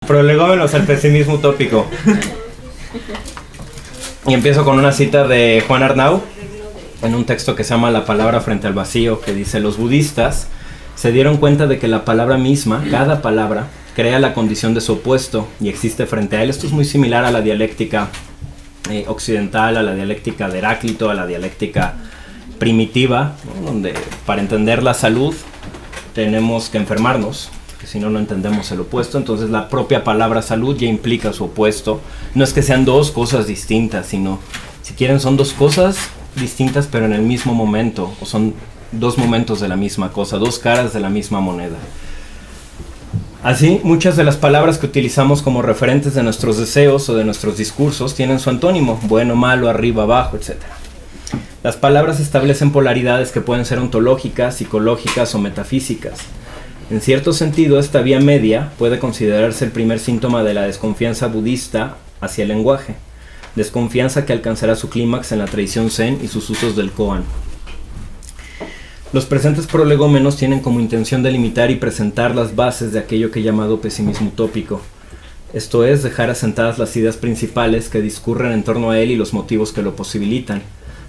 Prolegómenos al pesimismo utópico. Y empiezo con una cita de Juan Arnau, en un texto que se llama La palabra frente al vacío, que dice: los budistas se dieron cuenta de que la palabra misma, cada palabra, crea la condición de su opuesto y existe frente a él. Esto es muy similar a la dialéctica occidental, a la dialéctica de Heráclito, a la dialéctica primitiva, ¿no? Donde para entender la salud tenemos que enfermarnos, que si no, no entendemos el opuesto. Entonces la propia palabra salud ya implica su opuesto. No es que sean dos cosas distintas, sino, si quieren, son dos cosas distintas pero en el mismo momento, o son dos momentos de la misma cosa, dos caras de la misma moneda. Así, muchas de las palabras que utilizamos como referentes de nuestros deseos o de nuestros discursos tienen su antónimo: bueno, malo, arriba, abajo, etc. Las palabras establecen polaridades que pueden ser ontológicas, psicológicas o metafísicas. En cierto sentido, esta vía media puede considerarse el primer síntoma de la desconfianza budista hacia el lenguaje, desconfianza que alcanzará su clímax en la tradición zen y sus usos del koan. Los presentes prolegómenos tienen como intención delimitar y presentar las bases de aquello que he llamado pesimismo utópico, esto es, dejar asentadas las ideas principales que discurren en torno a él y los motivos que lo posibilitan,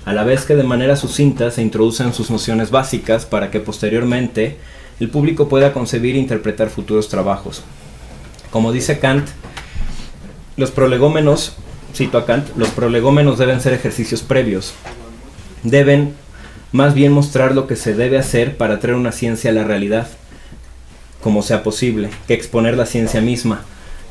a la vez que de manera sucinta se introducen sus nociones básicas para que posteriormente el público pueda concebir e interpretar futuros trabajos. Como dice Kant, los prolegómenos, cito a Kant, los prolegómenos deben ser ejercicios previos. Deben más bien mostrar lo que se debe hacer para traer una ciencia a la realidad, como sea posible, que exponer la ciencia misma.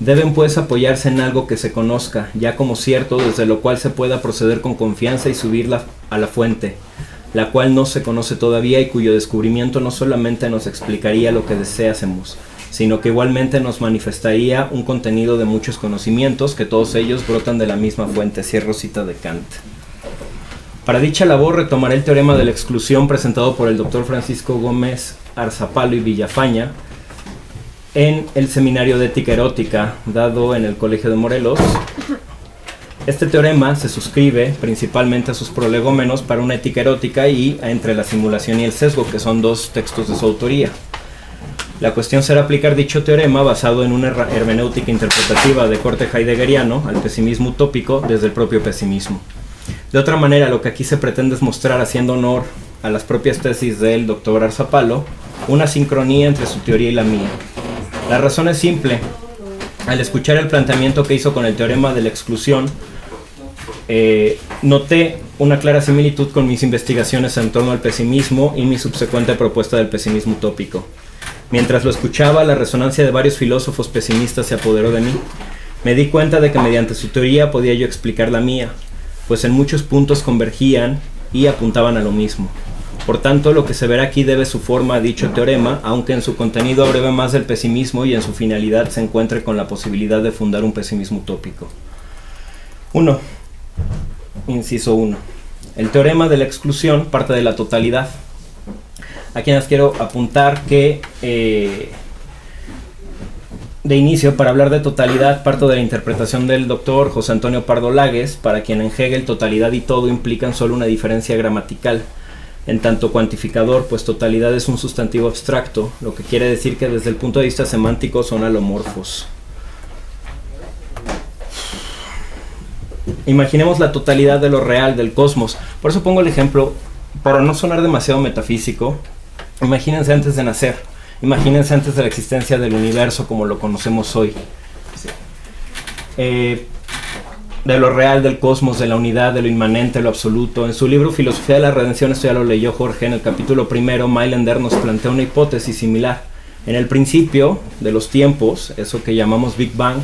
Deben pues apoyarse en algo que se conozca, ya como cierto, desde lo cual se pueda proceder con confianza y subirla a la fuente, la cual no se conoce todavía y cuyo descubrimiento no solamente nos explicaría lo que deseásemos, sino que igualmente nos manifestaría un contenido de muchos conocimientos, que todos ellos brotan de la misma fuente. Cierro cita de Kant. Para dicha labor retomaré el teorema de la exclusión presentado por el Dr. Francisco Gómez Arzapalo y Villafaña en el Seminario de Ética Erótica dado en el Colegio de Morelos. Este teorema se suscribe principalmente a sus prolegómenos para una ética erótica y a Entre la simulación y el sesgo, que son dos textos de su autoría. La cuestión será aplicar dicho teorema basado en una hermenéutica interpretativa de corte heideggeriano al pesimismo utópico desde el propio pesimismo. De otra manera, lo que aquí se pretende es mostrar, haciendo honor a las propias tesis del Dr. Arzapalo, una sincronía entre su teoría y la mía. La razón es simple. Al escuchar el planteamiento que hizo con el teorema de la exclusión, noté una clara similitud con mis investigaciones en torno al pesimismo y mi subsecuente propuesta del pesimismo utópico. Mientras lo escuchaba, la resonancia de varios filósofos pesimistas se apoderó de mí. Me di cuenta de que mediante su teoría podía yo explicar la mía, pues en muchos puntos convergían y apuntaban a lo mismo. Por tanto, lo que se verá aquí debe su forma a dicho teorema, aunque en su contenido abreve más del pesimismo y en su finalidad se encuentre con la posibilidad de fundar un pesimismo utópico. 1. Inciso 1. El teorema de la exclusión parte de la totalidad. Aquí les quiero apuntar que de inicio, para hablar de totalidad, parto de la interpretación del doctor José Antonio Pardo Lagues, para quien en Hegel totalidad y todo implican solo una diferencia gramatical, en tanto cuantificador, pues totalidad es un sustantivo abstracto, lo que quiere decir que desde el punto de vista semántico son alomorfos. Imaginemos la totalidad de lo real, del cosmos. Por eso pongo el ejemplo, para no sonar demasiado metafísico. Imagínense antes de nacer, imagínense antes de la existencia del universo como lo conocemos hoy. De lo real, del cosmos, de la unidad, de lo inmanente, lo absoluto. En su libro Filosofía de la Redención, esto ya lo leyó Jorge, en el capítulo primero, Mailander nos plantea una hipótesis similar. En el principio de los tiempos, eso que llamamos Big Bang,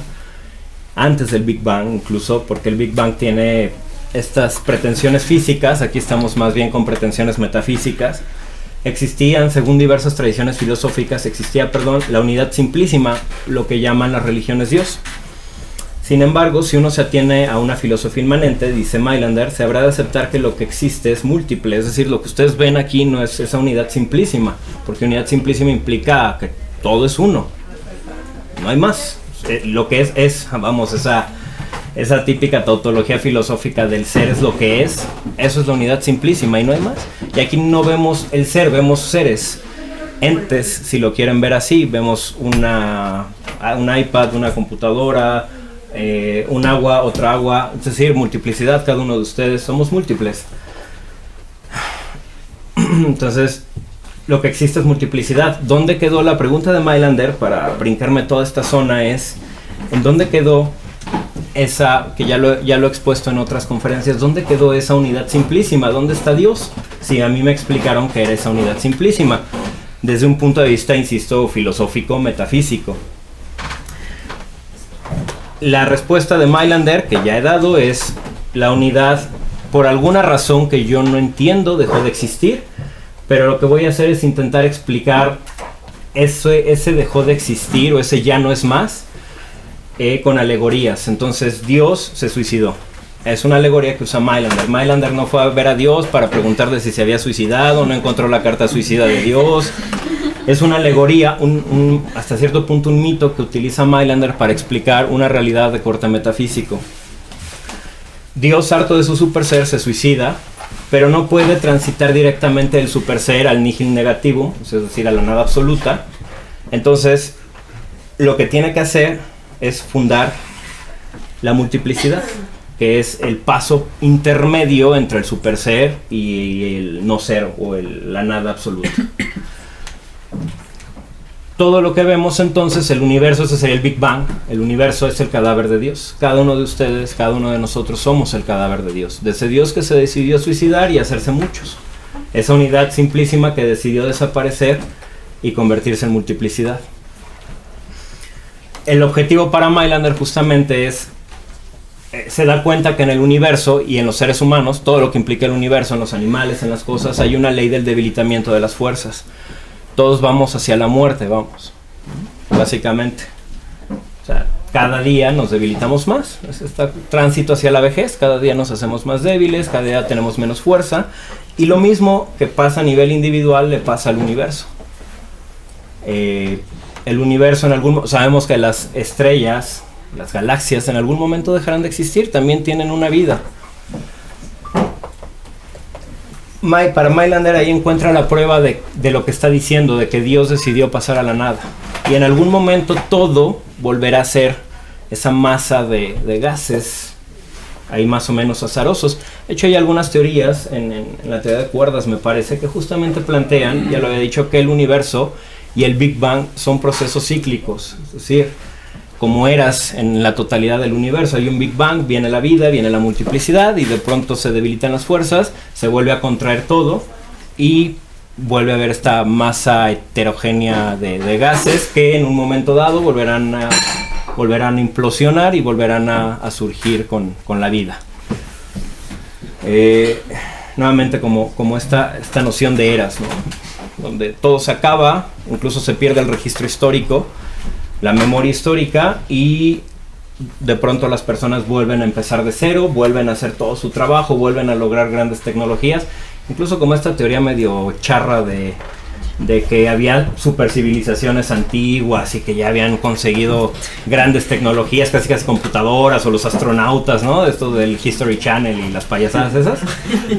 antes del Big Bang incluso, porque el Big Bang tiene estas pretensiones físicas, aquí estamos más bien con pretensiones metafísicas. Existían, según diversas tradiciones filosóficas, la unidad simplísima, lo que llaman las religiones Dios. Sin embargo, si uno se atiene a una filosofía inmanente, dice Mailander, se habrá de aceptar que lo que existe es múltiple, es decir, lo que ustedes ven aquí no es esa unidad simplísima, porque unidad simplísima implica que todo es uno, no hay más. Lo que es, vamos, esa típica tautología filosófica del ser es lo que es, eso es la unidad simplísima y no hay más. Y aquí no vemos el ser, vemos seres, entes, si lo quieren ver así, vemos un iPad, una computadora, un agua, otra agua, es decir, multiplicidad, cada uno de ustedes somos múltiples. Entonces, lo que existe es multiplicidad. ¿Dónde quedó? La pregunta de Mailander, para brincarme toda esta zona, es ¿en dónde quedó esa, que ya lo he expuesto en otras conferencias, dónde quedó esa unidad simplísima? ¿Dónde está Dios? Sí, a mí me explicaron que era esa unidad simplísima, desde un punto de vista, insisto, filosófico, metafísico. La respuesta de Mailander, que ya he dado, es la unidad, por alguna razón que yo no entiendo, dejó de existir, pero lo que voy a hacer es intentar explicar ese dejó de existir, o ese ya no es más, con alegorías. Entonces, Dios se suicidó. Es una alegoría que usa Mailander. Mailander no fue a ver a Dios para preguntarle si se había suicidado, no encontró la carta suicida de Dios. Es una alegoría, hasta cierto punto un mito que utiliza Mailander para explicar una realidad de corte metafísico. Dios, harto de su superser, se suicida, pero no puede transitar directamente del superser al nihil negativo, es decir, a la nada absoluta. Entonces, lo que tiene que hacer es fundar la multiplicidad, que es el paso intermedio entre el superser y el no ser, o la nada absoluta. Todo lo que vemos entonces, el universo, ese sería el Big Bang. El universo es el cadáver de Dios. Cada uno de ustedes, cada uno de nosotros somos el cadáver de Dios. De ese Dios que se decidió suicidar y hacerse muchos. Esa unidad simplísima que decidió desaparecer y convertirse en multiplicidad. El objetivo para Mailander justamente es, se da cuenta que en el universo y en los seres humanos, todo lo que implica el universo, en los animales, en las cosas, hay una ley del debilitamiento de las fuerzas. Todos vamos hacia la muerte, vamos, básicamente. O sea, cada día nos debilitamos más. Es este tránsito hacia la vejez, cada día nos hacemos más débiles, cada día tenemos menos fuerza. Y lo mismo que pasa a nivel individual le pasa al universo. El universo sabemos que las estrellas, las galaxias en algún momento dejarán de existir, también tienen una vida. Para Mailander ahí encuentra la prueba de lo que está diciendo, de que Dios decidió pasar a la nada. Y en algún momento todo volverá a ser esa masa de gases, ahí más o menos azarosos. De hecho, hay algunas teorías, en la teoría de cuerdas me parece, que justamente plantean, ya lo había dicho, que el universo y el Big Bang son procesos cíclicos. Es decir, como eras en la totalidad del universo, hay un Big Bang, viene la vida, viene la multiplicidad y de pronto se debilitan las fuerzas, se vuelve a contraer todo y vuelve a haber esta masa heterogénea de gases que en un momento dado volverán a implosionar y volverán a surgir con la vida. Nuevamente como esta noción de eras, ¿no? Donde todo se acaba, incluso se pierde el registro histórico, la memoria histórica, y de pronto las personas vuelven a empezar de cero, vuelven a hacer todo su trabajo, vuelven a lograr grandes tecnologías, incluso como esta teoría medio charra de que había supercivilizaciones antiguas y que ya habían conseguido grandes tecnologías, casi computadoras, o los astronautas, ¿no? Esto del History Channel y las payasadas esas,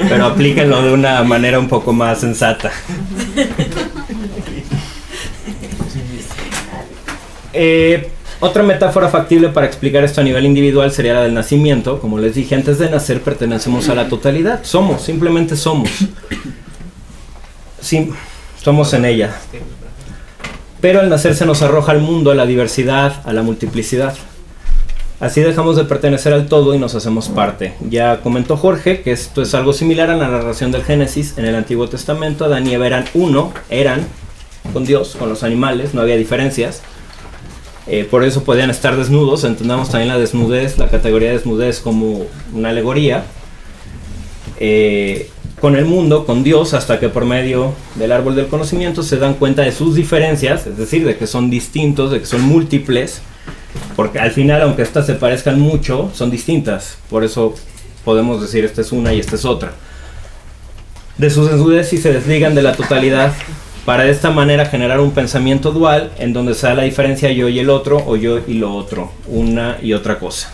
pero aplíquenlo de una manera un poco más sensata. Otra metáfora factible para explicar esto a nivel individual sería la del nacimiento. Como les dije, antes de nacer pertenecemos a la totalidad. Simplemente somos. Sí, somos en ella. Pero al nacer se nos arroja al mundo, a la diversidad, a la multiplicidad. Así dejamos de pertenecer al todo y nos hacemos parte. Ya comentó Jorge que esto es algo similar a la narración del Génesis. En el Antiguo Testamento, Adán y Eva eran uno, eran con Dios, con los animales, no había diferencias. Por eso podían estar desnudos. Entendamos también la desnudez, la categoría de desnudez como una alegoría. Con el mundo, con Dios, hasta que por medio del árbol del conocimiento se dan cuenta de sus diferencias, es decir, de que son distintos, de que son múltiples, porque al final, aunque estas se parezcan mucho, son distintas. Por eso podemos decir esta es una y esta es otra. De sus desnudez y se desligan de la totalidad, para de esta manera generar un pensamiento dual en donde se da la diferencia yo y el otro, o yo y lo otro, una y otra cosa.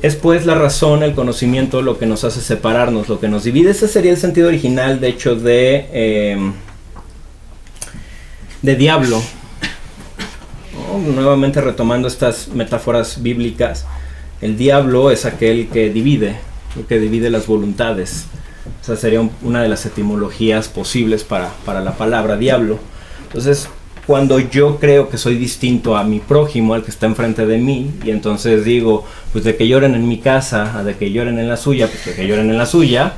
Es pues la razón, el conocimiento, lo que nos hace separarnos, lo que nos divide. Ese sería el sentido original, de hecho, de Diablo. ¿no? Nuevamente retomando estas metáforas bíblicas, el diablo es aquel que divide las voluntades. Esa sería una de las etimologías posibles para la palabra diablo. Entonces, cuando yo creo que soy distinto a mi prójimo, al que está enfrente de mí, y entonces digo, pues de que lloren en mi casa, a de que lloren en la suya, pues de que lloren en la suya,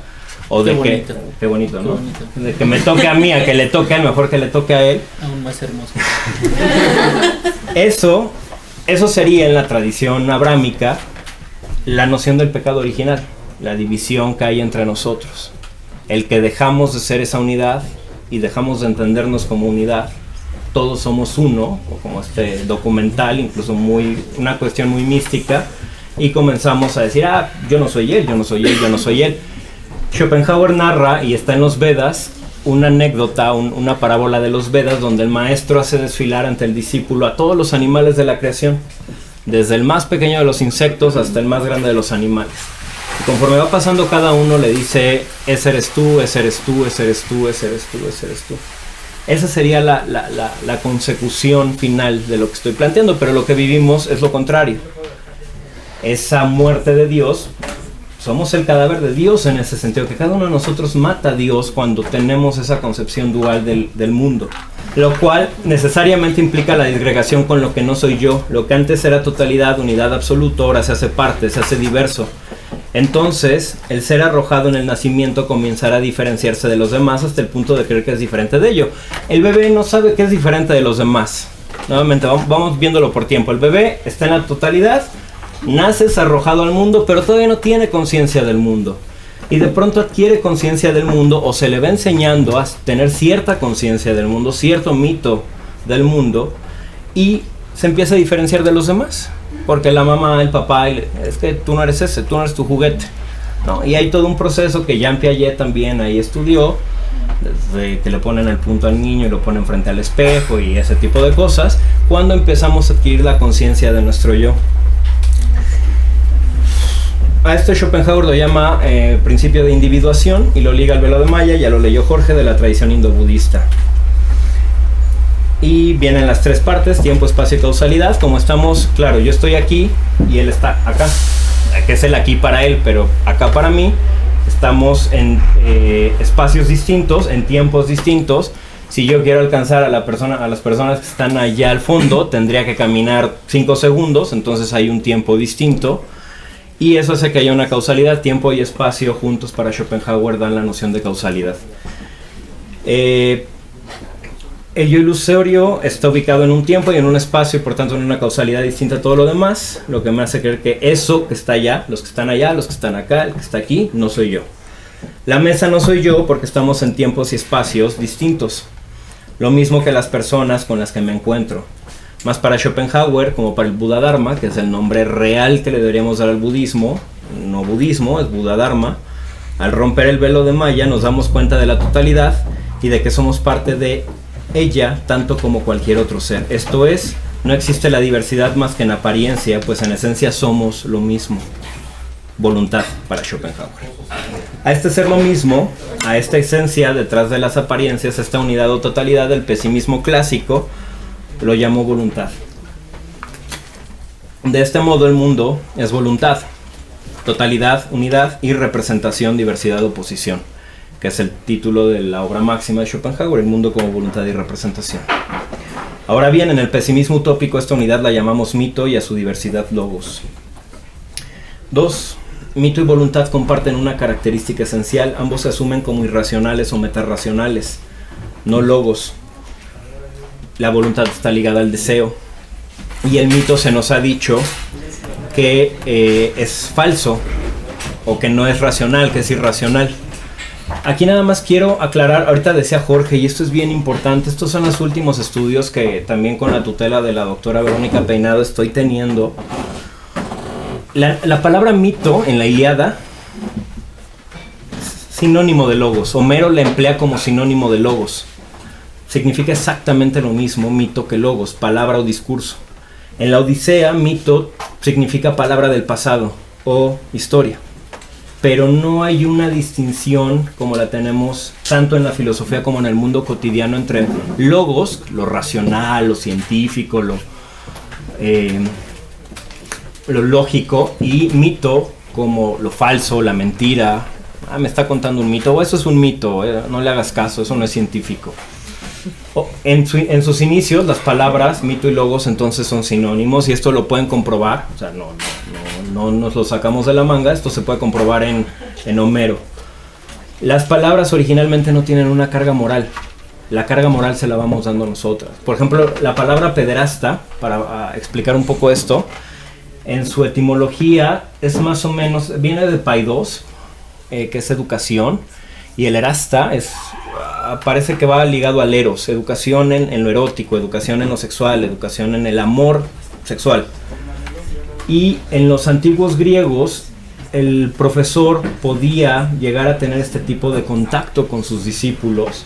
o de que... Qué bonito, ¿no? Qué bonito. De que me toque a mí, a que le toque a él, mejor que le toque a él. Aún más hermoso. Eso sería en la tradición abrámica la noción del pecado original, la división que hay entre nosotros. El que dejamos de ser esa unidad y dejamos de entendernos como unidad. Todos somos uno, o como este documental, incluso una cuestión muy mística, y comenzamos a decir, yo no soy él, yo no soy él, yo no soy él. Schopenhauer narra, y está en los Vedas, una anécdota, una parábola de los Vedas, donde el maestro hace desfilar ante el discípulo a todos los animales de la creación, desde el más pequeño de los insectos hasta el más grande de los animales. Y conforme va pasando cada uno le dice, ese eres tú, ese eres tú, ese eres tú, ese eres tú, ese eres tú. Esa sería la consecución final de lo que estoy planteando, pero lo que vivimos es lo contrario. Esa muerte de Dios, somos el cadáver de Dios en ese sentido, que cada uno de nosotros mata a Dios cuando tenemos esa concepción dual del mundo. Lo cual necesariamente implica la disgregación con lo que no soy yo. Lo que antes era totalidad, unidad absoluta, ahora se hace parte, se hace diverso. Entonces, el ser arrojado en el nacimiento comenzará a diferenciarse de los demás hasta el punto de creer que es diferente de ello. El bebé no sabe que es diferente de los demás. Nuevamente, vamos viéndolo por tiempo. El bebé está en la totalidad, naces arrojado al mundo, pero todavía no tiene conciencia del mundo. Y de pronto adquiere conciencia del mundo, o se le va enseñando a tener cierta conciencia del mundo, cierto mito del mundo, y se empieza a diferenciar de los demás. Porque la mamá, el papá, es que tú no eres ese, tú no eres tu juguete, ¿no? Y hay todo un proceso que Jean Piaget también ahí estudió, desde que le ponen el punto al niño y lo ponen frente al espejo y ese tipo de cosas, cuando empezamos a adquirir la conciencia de nuestro yo. A esto Schopenhauer lo llama principio de individuación y lo liga al velo de Maya, ya lo leyó Jorge, de la tradición indo-budista. Y vienen las tres partes, tiempo, espacio y causalidad. Como estamos, claro, yo estoy aquí y él está acá, que es el aquí para él, pero acá para mí. Estamos en espacios distintos, en tiempos distintos. Si yo quiero alcanzar a las personas que están allá al fondo, tendría que caminar 5 segundos, entonces hay un tiempo distinto. Y eso hace que haya una causalidad. Tiempo y espacio juntos para Schopenhauer dan la noción de causalidad. El yo ilusorio está ubicado en un tiempo y en un espacio, y por tanto en una causalidad distinta a todo lo demás, lo que me hace creer que eso que está allá, los que están allá, los que están acá, el que está aquí, no soy yo. La mesa no soy yo porque estamos en tiempos y espacios distintos, lo mismo que las personas con las que me encuentro. Más para Schopenhauer, como para el Buda Dharma, que es el nombre real que le deberíamos dar al budismo, no budismo, es Buda Dharma, al romper el velo de Maya nos damos cuenta de la totalidad y de que somos parte de ella tanto como cualquier otro ser. Esto es, no existe la diversidad más que en apariencia, pues en esencia somos lo mismo. Voluntad para Schopenhauer. A este ser lo mismo, a esta esencia detrás de las apariencias, esta unidad o totalidad del pesimismo clásico, lo llamó voluntad. De este modo el mundo es voluntad, totalidad, unidad y representación, diversidad, oposición, que es el título de la obra máxima de Schopenhauer, el mundo como voluntad y representación. Ahora bien, en el pesimismo utópico esta unidad la llamamos mito y a su diversidad logos. 2. Mito y voluntad comparten una característica esencial, ambos se asumen como irracionales o metarracionales, no logos. La voluntad está ligada al deseo y el mito se nos ha dicho que es falso o que no es racional, que es irracional. Aquí nada más quiero aclarar, ahorita decía Jorge, y esto es bien importante, estos son los últimos estudios que también con la tutela de la doctora Verónica Peinado estoy teniendo. La palabra mito en la Ilíada es sinónimo de logos. Homero la emplea como sinónimo de logos. Significa exactamente lo mismo mito que logos, palabra o discurso. En la Odisea, mito significa palabra del pasado o historia. Pero no hay una distinción como la tenemos tanto en la filosofía como en el mundo cotidiano entre logos, lo racional, lo científico, lo lógico, y mito como lo falso, la mentira. Me está contando un mito, o eso es un mito, no le hagas caso, eso no es científico. En sus inicios las palabras mito y logos entonces son sinónimos, y esto lo pueden comprobar, o sea, no nos lo sacamos de la manga, esto se puede comprobar en Homero. Las palabras originalmente no tienen una carga moral, la carga moral se la vamos dando nosotras. Por ejemplo, la palabra pederasta, para explicar un poco esto, en su etimología es más o menos, viene de paidos, que es educación, y el erasta parece que va ligado al eros, educación en lo erótico, educación en lo sexual, educación en el amor sexual. Y en los antiguos griegos el profesor podía llegar a tener este tipo de contacto con sus discípulos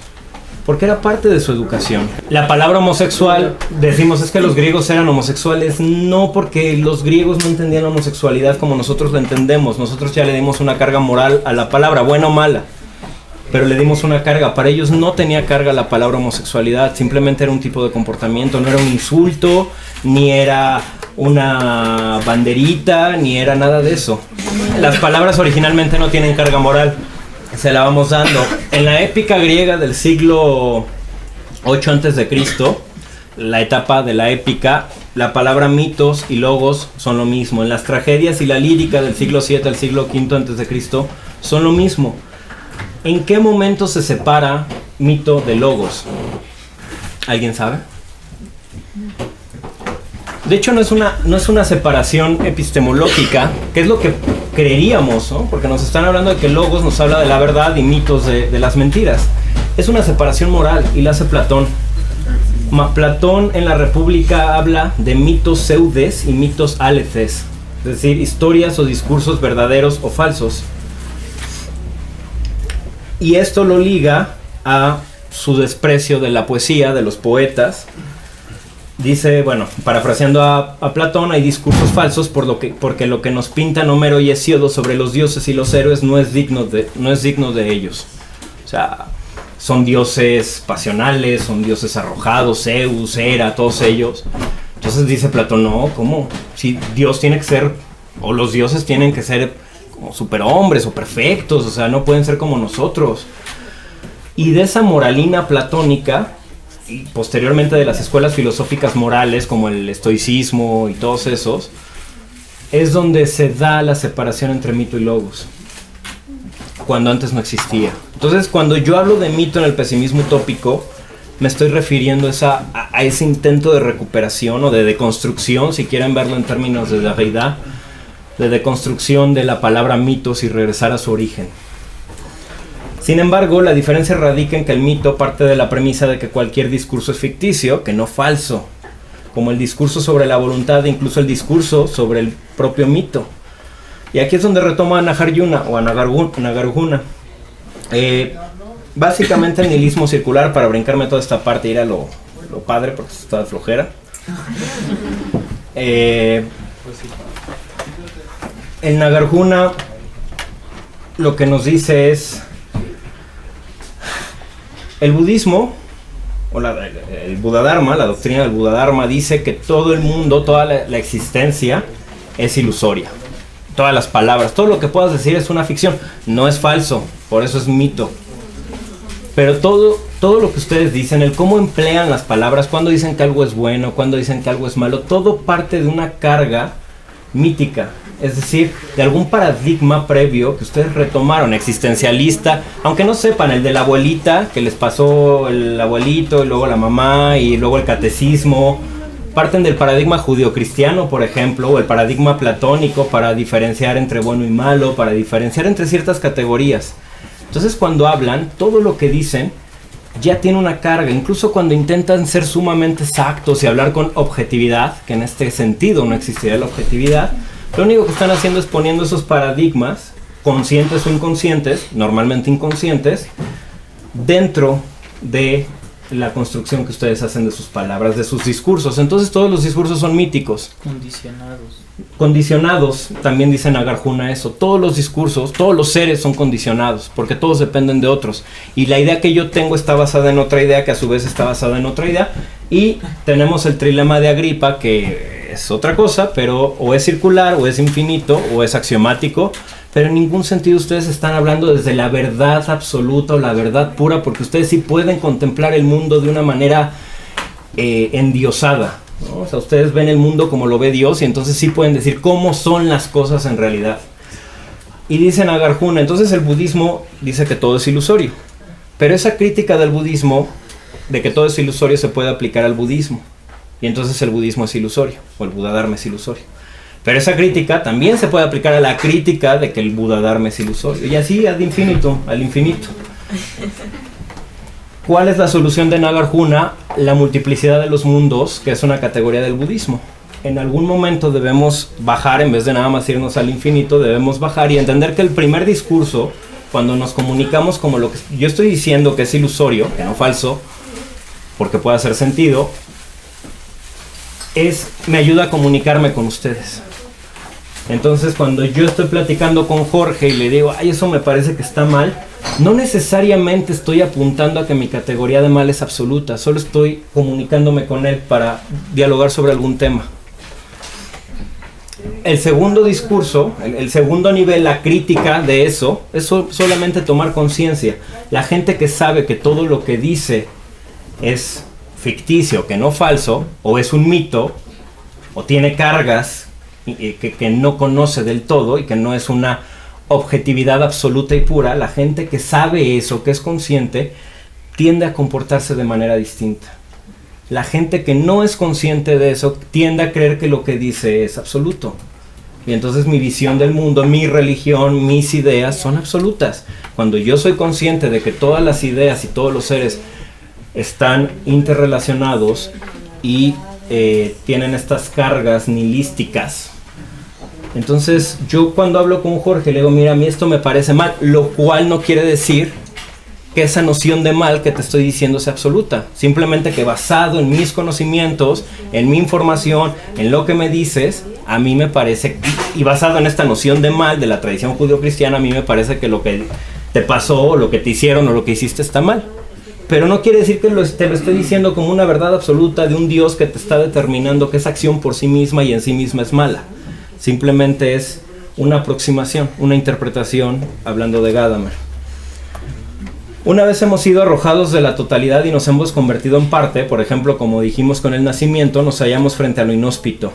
porque era parte de su educación. La palabra homosexual, decimos es que los griegos eran homosexuales, no, porque los griegos no entendían la homosexualidad como nosotros la entendemos. Nosotros ya le dimos una carga moral a la palabra, buena o mala, pero le dimos una carga. Para ellos no tenía carga la palabra homosexualidad, simplemente era un tipo de comportamiento, no era un insulto, ni era una banderita, ni era nada de eso. Las palabras originalmente no tienen carga moral, se la vamos dando. En la épica griega del siglo 8 a.C., la etapa de la épica, la palabra mitos y logos son lo mismo. En las tragedias y la lírica del siglo 7 al siglo 5 a.C. son lo mismo. ¿En qué momento se separa mito de logos? ¿Alguien sabe? De hecho, no es una separación epistemológica, que es lo que creeríamos, ¿no? Porque nos están hablando de que logos nos habla de la verdad y mitos de las mentiras. Es una separación moral y la hace Platón. Platón en la República habla de mitos pseudes y mitos áleces, es decir, historias o discursos verdaderos o falsos. Y esto lo liga a su desprecio de la poesía, de los poetas. Dice, bueno, parafraseando a Platón, hay discursos falsos porque lo que nos pintan Homero y Hesíodo sobre los dioses y los héroes no es digno de ellos. O sea, son dioses pasionales, son dioses arrojados, Zeus, Hera, todos ellos. Entonces dice Platón, no, ¿cómo? Si Dios tiene que ser, o los dioses tienen que ser como superhombres o perfectos, o sea, no pueden ser como nosotros. Y de esa moralina platónica, y posteriormente de las escuelas filosóficas morales como el estoicismo y todos esos, es donde se da la separación entre mito y logos, cuando antes no existía. Entonces, cuando yo hablo de mito en el pesimismo utópico, me estoy refiriendo a ese intento de recuperación o de deconstrucción, si quieren verlo en términos de Derrida, de deconstrucción de la palabra mitos y regresar a su origen. Sin embargo, la diferencia radica en que el mito parte de la premisa de que cualquier discurso es ficticio, que no falso, como el discurso sobre la voluntad e incluso el discurso sobre el propio mito. Y aquí es donde retoma Nagarjuna o Nagarjuna. Básicamente el nihilismo circular, para brincarme toda esta parte y ir a lo padre porque está de flojera. El Nagarjuna lo que nos dice es: el budismo, o el Buddhadharma, la doctrina del Buddhadharma, dice que todo el mundo, toda la existencia es ilusoria. Todas las palabras, todo lo que puedas decir es una ficción, no es falso, por eso es mito. Pero todo lo que ustedes dicen, el cómo emplean las palabras, cuando dicen que algo es bueno, cuando dicen que algo es malo, todo parte de una carga mítica. Es decir, de algún paradigma previo que ustedes retomaron, existencialista, aunque no sepan, el de la abuelita, que les pasó el abuelito, y luego la mamá, y luego el catecismo. Parten del paradigma judeocristiano, por ejemplo, o el paradigma platónico para diferenciar entre bueno y malo, para diferenciar entre ciertas categorías. Entonces, cuando hablan, todo lo que dicen ya tiene una carga, incluso cuando intentan ser sumamente exactos y hablar con objetividad, que en este sentido no existiría la objetividad. Lo único que están haciendo es poniendo esos paradigmas, conscientes o inconscientes, normalmente inconscientes, dentro de la construcción que ustedes hacen de sus palabras, de sus discursos. Entonces todos los discursos son míticos. Condicionados, también dice Nagarjuna eso. Todos los discursos, todos los seres son condicionados, porque todos dependen de otros. Y la idea que yo tengo está basada en otra idea, que a su vez está basada en otra idea. Y tenemos el trilema de Agripa, que es otra cosa, pero o es circular, o es infinito, o es axiomático, pero en ningún sentido ustedes están hablando desde la verdad absoluta o la verdad pura, porque ustedes sí pueden contemplar el mundo de una manera endiosada, ¿no? O sea, ustedes ven el mundo como lo ve Dios y entonces sí pueden decir cómo son las cosas en realidad. Y dice Nagarjuna, entonces el budismo dice que todo es ilusorio, pero esa crítica del budismo, de que todo es ilusorio, se puede aplicar al budismo. Y entonces el budismo es ilusorio, o el Buddha-dharma es ilusorio. Pero esa crítica también se puede aplicar a la crítica de que el Buddha-dharma es ilusorio. Y así ad infinitum, al infinito. ¿Cuál es la solución de Nagarjuna? La multiplicidad de los mundos, que es una categoría del budismo. En algún momento debemos bajar, en vez de nada más irnos al infinito, debemos bajar y entender que el primer discurso, cuando nos comunicamos como lo que yo estoy diciendo que es ilusorio, que no falso, porque puede hacer sentido, me ayuda a comunicarme con ustedes. Entonces, cuando yo estoy platicando con Jorge y le digo, ay, eso me parece que está mal, no necesariamente estoy apuntando a que mi categoría de mal es absoluta, solo estoy comunicándome con él para dialogar sobre algún tema. El segundo discurso, el segundo nivel, la crítica de eso, es solamente tomar conciencia. La gente que sabe que todo lo que dice es ficticio, que no falso, o es un mito, o tiene cargas que no conoce del todo y que no es una objetividad absoluta y pura, la gente que sabe eso, que es consciente, tiende a comportarse de manera distinta. La gente que no es consciente de eso tiende a creer que lo que dice es absoluto. Y entonces mi visión del mundo, mi religión, mis ideas son absolutas. Cuando yo soy consciente de que todas las ideas y todos los seres están interrelacionados y tienen estas cargas nihilísticas, entonces yo cuando hablo con Jorge le digo, mira, a mí esto me parece mal, lo cual no quiere decir que esa noción de mal que te estoy diciendo sea absoluta, simplemente que basado en mis conocimientos, en mi información, en lo que me dices, a mí me parece, y basado en esta noción de mal de la tradición judio-cristiana, a mí me parece que lo que te pasó, o lo que te hicieron, o lo que hiciste está mal. Pero no quiere decir que te lo estoy diciendo como una verdad absoluta de un Dios que te está determinando que esa acción por sí misma y en sí misma es mala. Simplemente es una aproximación, una interpretación, hablando de Gadamer. Una vez hemos sido arrojados de la totalidad y nos hemos convertido en parte, por ejemplo, como dijimos con el nacimiento, nos hallamos frente a lo inhóspito.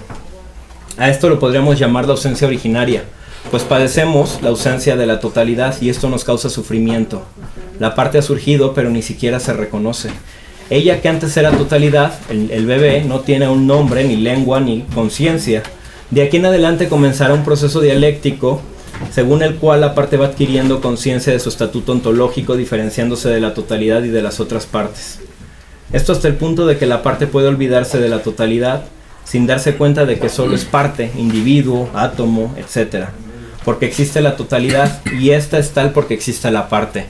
A esto lo podríamos llamar la ausencia originaria, pues padecemos la ausencia de la totalidad y esto nos causa sufrimiento. La parte ha surgido, pero ni siquiera se reconoce. Ella, que antes era totalidad, el bebé, no tiene un nombre, ni lengua, ni conciencia. De aquí en adelante comenzará un proceso dialéctico, según el cual la parte va adquiriendo conciencia de su estatuto ontológico, diferenciándose de la totalidad y de las otras partes. Esto hasta el punto de que la parte puede olvidarse de la totalidad, sin darse cuenta de que solo es parte, individuo, átomo, etc. Porque existe la totalidad y esta es tal porque existe la parte.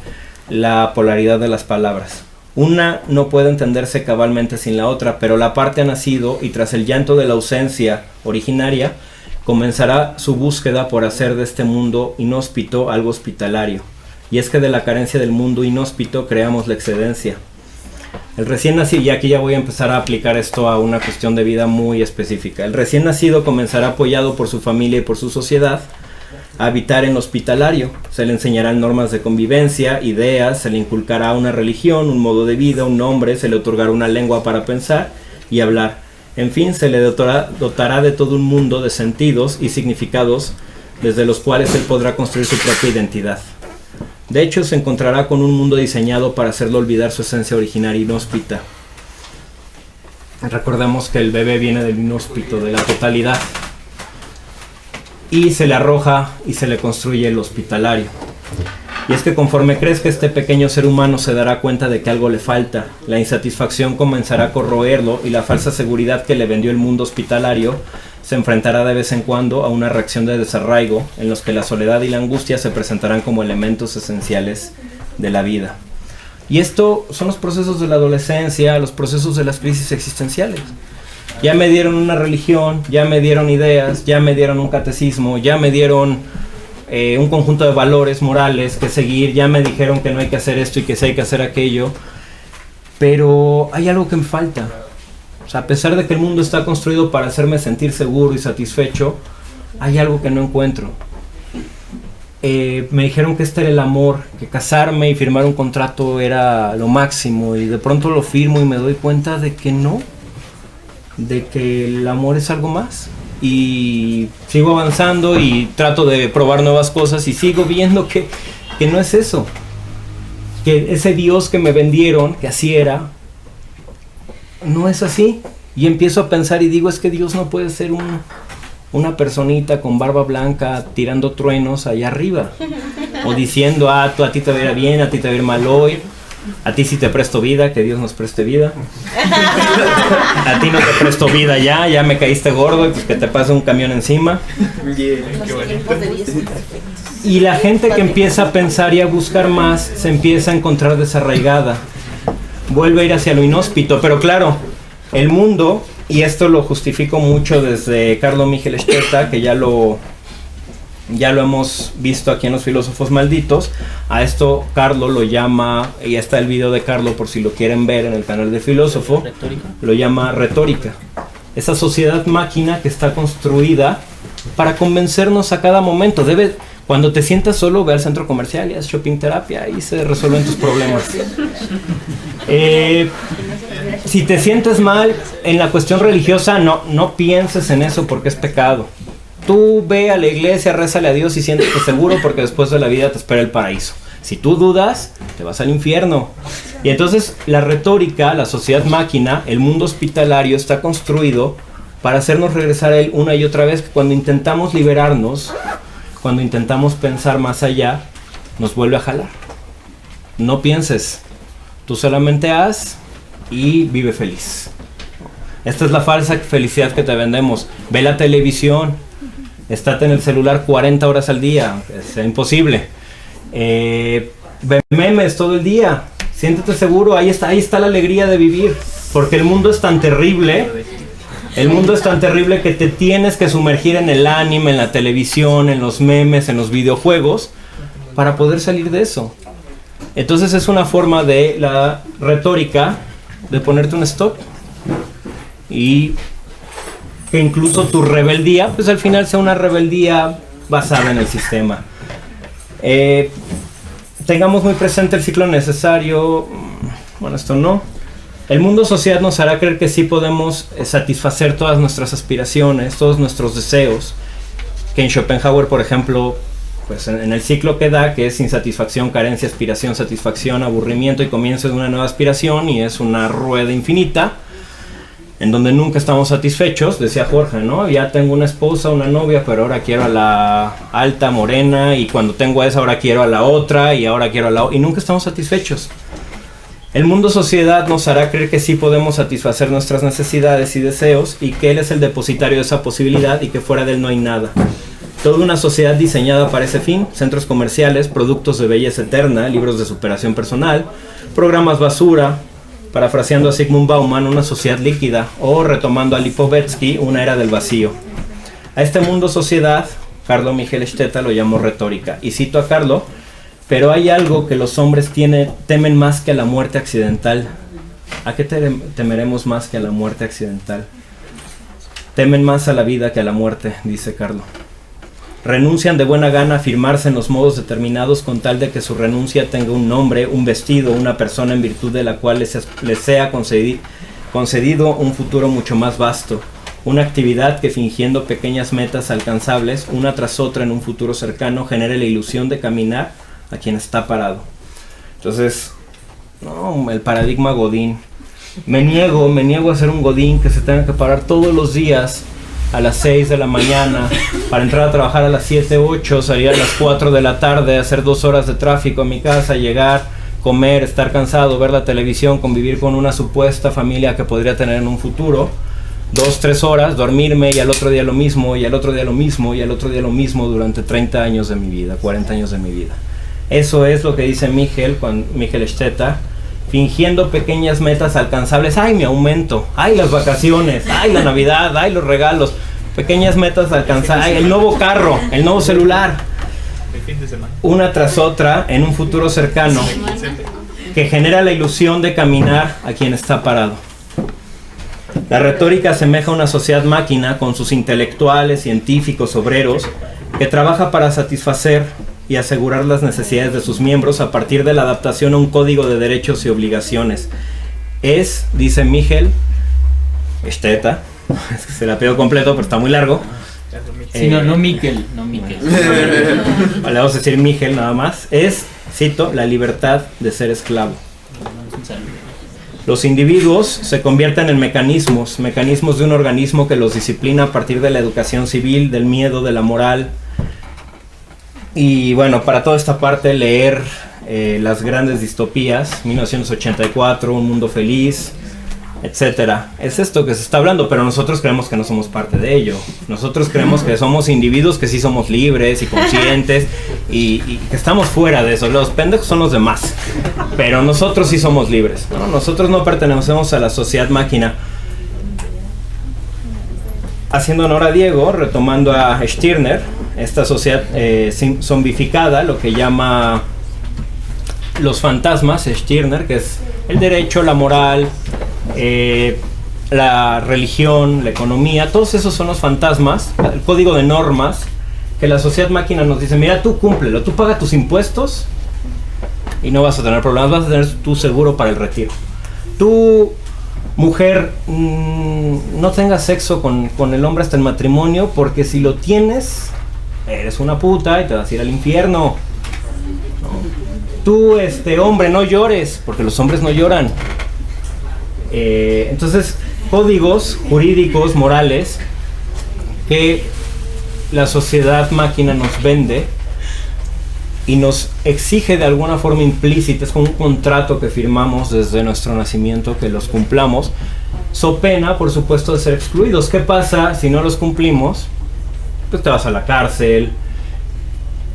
La polaridad de las palabras. Una no puede entenderse cabalmente sin la otra, pero la parte ha nacido y tras el llanto de la ausencia originaria, comenzará su búsqueda por hacer de este mundo inhóspito algo hospitalario. Y es que de la carencia del mundo inhóspito creamos la excedencia. El recién nacido, y aquí ya voy a empezar a aplicar esto a una cuestión de vida muy específica. El recién nacido comenzará apoyado por su familia y por su sociedad a habitar en lo hospitalario. Se le enseñarán normas de convivencia, ideas, se le inculcará una religión, un modo de vida, un nombre, se le otorgará una lengua para pensar y hablar. En fin, se le dotará de todo un mundo de sentidos y significados desde los cuales él podrá construir su propia identidad. De hecho, se encontrará con un mundo diseñado para hacerlo olvidar su esencia originaria inhóspita. Recordemos que el bebé viene del inhóspito, de la totalidad. Y se le arroja y se le construye el hospitalario. Y es que conforme crezca este pequeño ser humano se dará cuenta de que algo le falta. La insatisfacción comenzará a corroerlo y la falsa seguridad que le vendió el mundo hospitalario se enfrentará de vez en cuando a una reacción de desarraigo en los que la soledad y la angustia se presentarán como elementos esenciales de la vida. Y esto son los procesos de la adolescencia, los procesos de las crisis existenciales. Ya me dieron una religión, ya me dieron ideas, ya me dieron un catecismo, ya me dieron un conjunto de valores morales que seguir, ya me dijeron que no hay que hacer esto y que sí hay que hacer aquello, pero hay algo que me falta. O sea, a pesar de que el mundo está construido para hacerme sentir seguro y satisfecho, hay algo que no encuentro. Me dijeron que este era el amor, que casarme y firmar un contrato era lo máximo, y de pronto lo firmo y me doy cuenta de que no, de que el amor es algo más. Y sigo avanzando y trato de probar nuevas cosas y sigo viendo que no es eso, que ese Dios que me vendieron, que así era, no es así. Y empiezo a pensar y digo, es que Dios no puede ser una personita con barba blanca tirando truenos allá arriba, o diciendo, a ti te va a ir bien, a ti te va a ir mal hoy, a ti sí te presto vida, que Dios nos preste vida, a ti no te presto vida, ya me caíste gordo y pues que te pase un camión encima. Y la gente que empieza a pensar y a buscar más se empieza a encontrar desarraigada, vuelve a ir hacia lo inhóspito. Pero claro, el mundo, y esto lo justifico mucho desde Carlo Michel Stetta, que ya lo hemos visto aquí en Los Filósofos Malditos. A esto Carlo lo llama, y está el video de Carlo por si lo quieren ver en el canal de Filósofo, lo llama retórica. Esa sociedad máquina que está construida para convencernos a cada momento. Cuando te sientas solo, ve al centro comercial y haz shopping terapia y se resuelven tus problemas. Si te sientes mal en la cuestión religiosa, no pienses en eso porque es pecado. Tú ve a la iglesia, rézale a Dios y siéntete seguro porque después de la vida te espera el paraíso. Si tú dudas, te vas al infierno. Y entonces la retórica, la sociedad máquina, el mundo hospitalario está construido para hacernos regresar a él una y otra vez. Cuando intentamos liberarnos, cuando intentamos pensar más allá, nos vuelve a jalar. No pienses, tú solamente haz y vive feliz. Esta es la falsa felicidad que te vendemos. Ve la televisión, estate en el celular 40 horas al día, es imposible. Ve memes todo el día, siéntete seguro, ahí está la alegría de vivir, porque el mundo es tan terrible. El mundo es tan terrible que te tienes que sumergir en el anime, en la televisión, en los memes, en los videojuegos, para poder salir de eso. Entonces es una forma de la retórica de ponerte un stop. Y que incluso tu rebeldía, pues al final sea una rebeldía basada en el sistema. Tengamos muy presente el ciclo necesario. Bueno, esto no. El mundo social nos hará creer que sí podemos satisfacer todas nuestras aspiraciones, todos nuestros deseos, que en Schopenhauer, por ejemplo, pues en el ciclo que da, que es insatisfacción, carencia, aspiración, satisfacción, aburrimiento y comienzo de una nueva aspiración, y es una rueda infinita, en donde nunca estamos satisfechos. Decía Jorge, ¿no? Ya tengo una esposa, una novia, pero ahora quiero a la alta, morena, y cuando tengo a esa ahora quiero a la otra, y ahora quiero a la otra, y nunca estamos satisfechos. El mundo sociedad nos hará creer que sí podemos satisfacer nuestras necesidades y deseos, y que él es el depositario de esa posibilidad, y que fuera de él no hay nada. Toda una sociedad diseñada para ese fin: centros comerciales, productos de belleza eterna, libros de superación personal, programas basura, parafraseando a Zygmunt Bauman, una sociedad líquida, o retomando a Lipovetsky, una era del vacío. A este mundo sociedad, Carlo Michel Stetta lo llamó retórica. Y cito a Carlo: pero hay algo que los hombres temen más que a la muerte accidental. ¿A qué temeremos más que a la muerte accidental? Temen más a la vida que a la muerte, dice Carlo. Renuncian de buena gana a firmarse en los modos determinados con tal de que su renuncia tenga un nombre, un vestido, una persona en virtud de la cual les sea concedido un futuro mucho más vasto. Una actividad que, fingiendo pequeñas metas alcanzables, una tras otra en un futuro cercano, genere la ilusión de caminar a quien está parado. Entonces, no, el paradigma Godín. Me niego a ser un Godín que se tenga que parar todos los días a las 6 de la mañana para entrar a trabajar a las 7, 8, salir a las 4 de la tarde, hacer 2 horas de tráfico a mi casa, llegar, comer, estar cansado, ver la televisión, convivir con una supuesta familia que podría tener en un futuro, 2, 3 horas, dormirme, y al otro día lo mismo, y al otro día lo mismo, y al otro día lo mismo durante 30 años de mi vida, 40 años de mi vida. Eso es lo que dice Michel Stetta, fingiendo pequeñas metas alcanzables. ¡Ay, mi aumento! ¡Ay, las vacaciones! ¡Ay, la Navidad! ¡Ay, los regalos! Pequeñas metas alcanzables. ¡Ay, el nuevo carro! ¡El nuevo celular! El fin de semana. Una tras otra en un futuro cercano, que genera la ilusión de caminar a quien está parado. La retórica asemeja a una sociedad máquina con sus intelectuales, científicos, obreros, que trabaja para satisfacer y asegurar las necesidades de sus miembros a partir de la adaptación a un código de derechos y obligaciones. Es, dice Michel Esteta, es que se la pido completo, pero está muy largo. Sí, no Miquel. Le vamos a decir Michel nada más. Es, cito, la libertad de ser esclavo. Los individuos se convierten en mecanismos de un organismo que los disciplina a partir de la educación civil, del miedo, de la moral. Y bueno, para toda esta parte leer las grandes distopías, 1984, Un Mundo Feliz, etcétera. Es esto que se está hablando, pero nosotros creemos que no somos parte de ello. Nosotros creemos que somos individuos que sí somos libres y conscientes y que estamos fuera de eso. Los pendejos son los demás, pero nosotros sí somos libres, ¿no? Nosotros no pertenecemos a la sociedad máquina. Haciendo honor a Diego, retomando a Stirner, esta sociedad zombificada, lo que llama los fantasmas, Stirner, que es el derecho, la moral, la religión, la economía, todos esos son los fantasmas, el código de normas que la sociedad máquina nos dice, mira, tú cúmplelo, tú paga tus impuestos y no vas a tener problemas, vas a tener tu seguro para el retiro. Tú, mujer, no tengas sexo con el hombre hasta el matrimonio, porque si lo tienes, eres una puta y te vas a ir al infierno. Tú, hombre, no llores, porque los hombres no lloran. Entonces, códigos jurídicos, morales, que la sociedad máquina nos vende y nos exige de alguna forma implícita, es como un contrato que firmamos desde nuestro nacimiento, que los cumplamos, so pena, por supuesto, de ser excluidos. ¿Qué pasa si no los cumplimos? Pues te vas a la cárcel,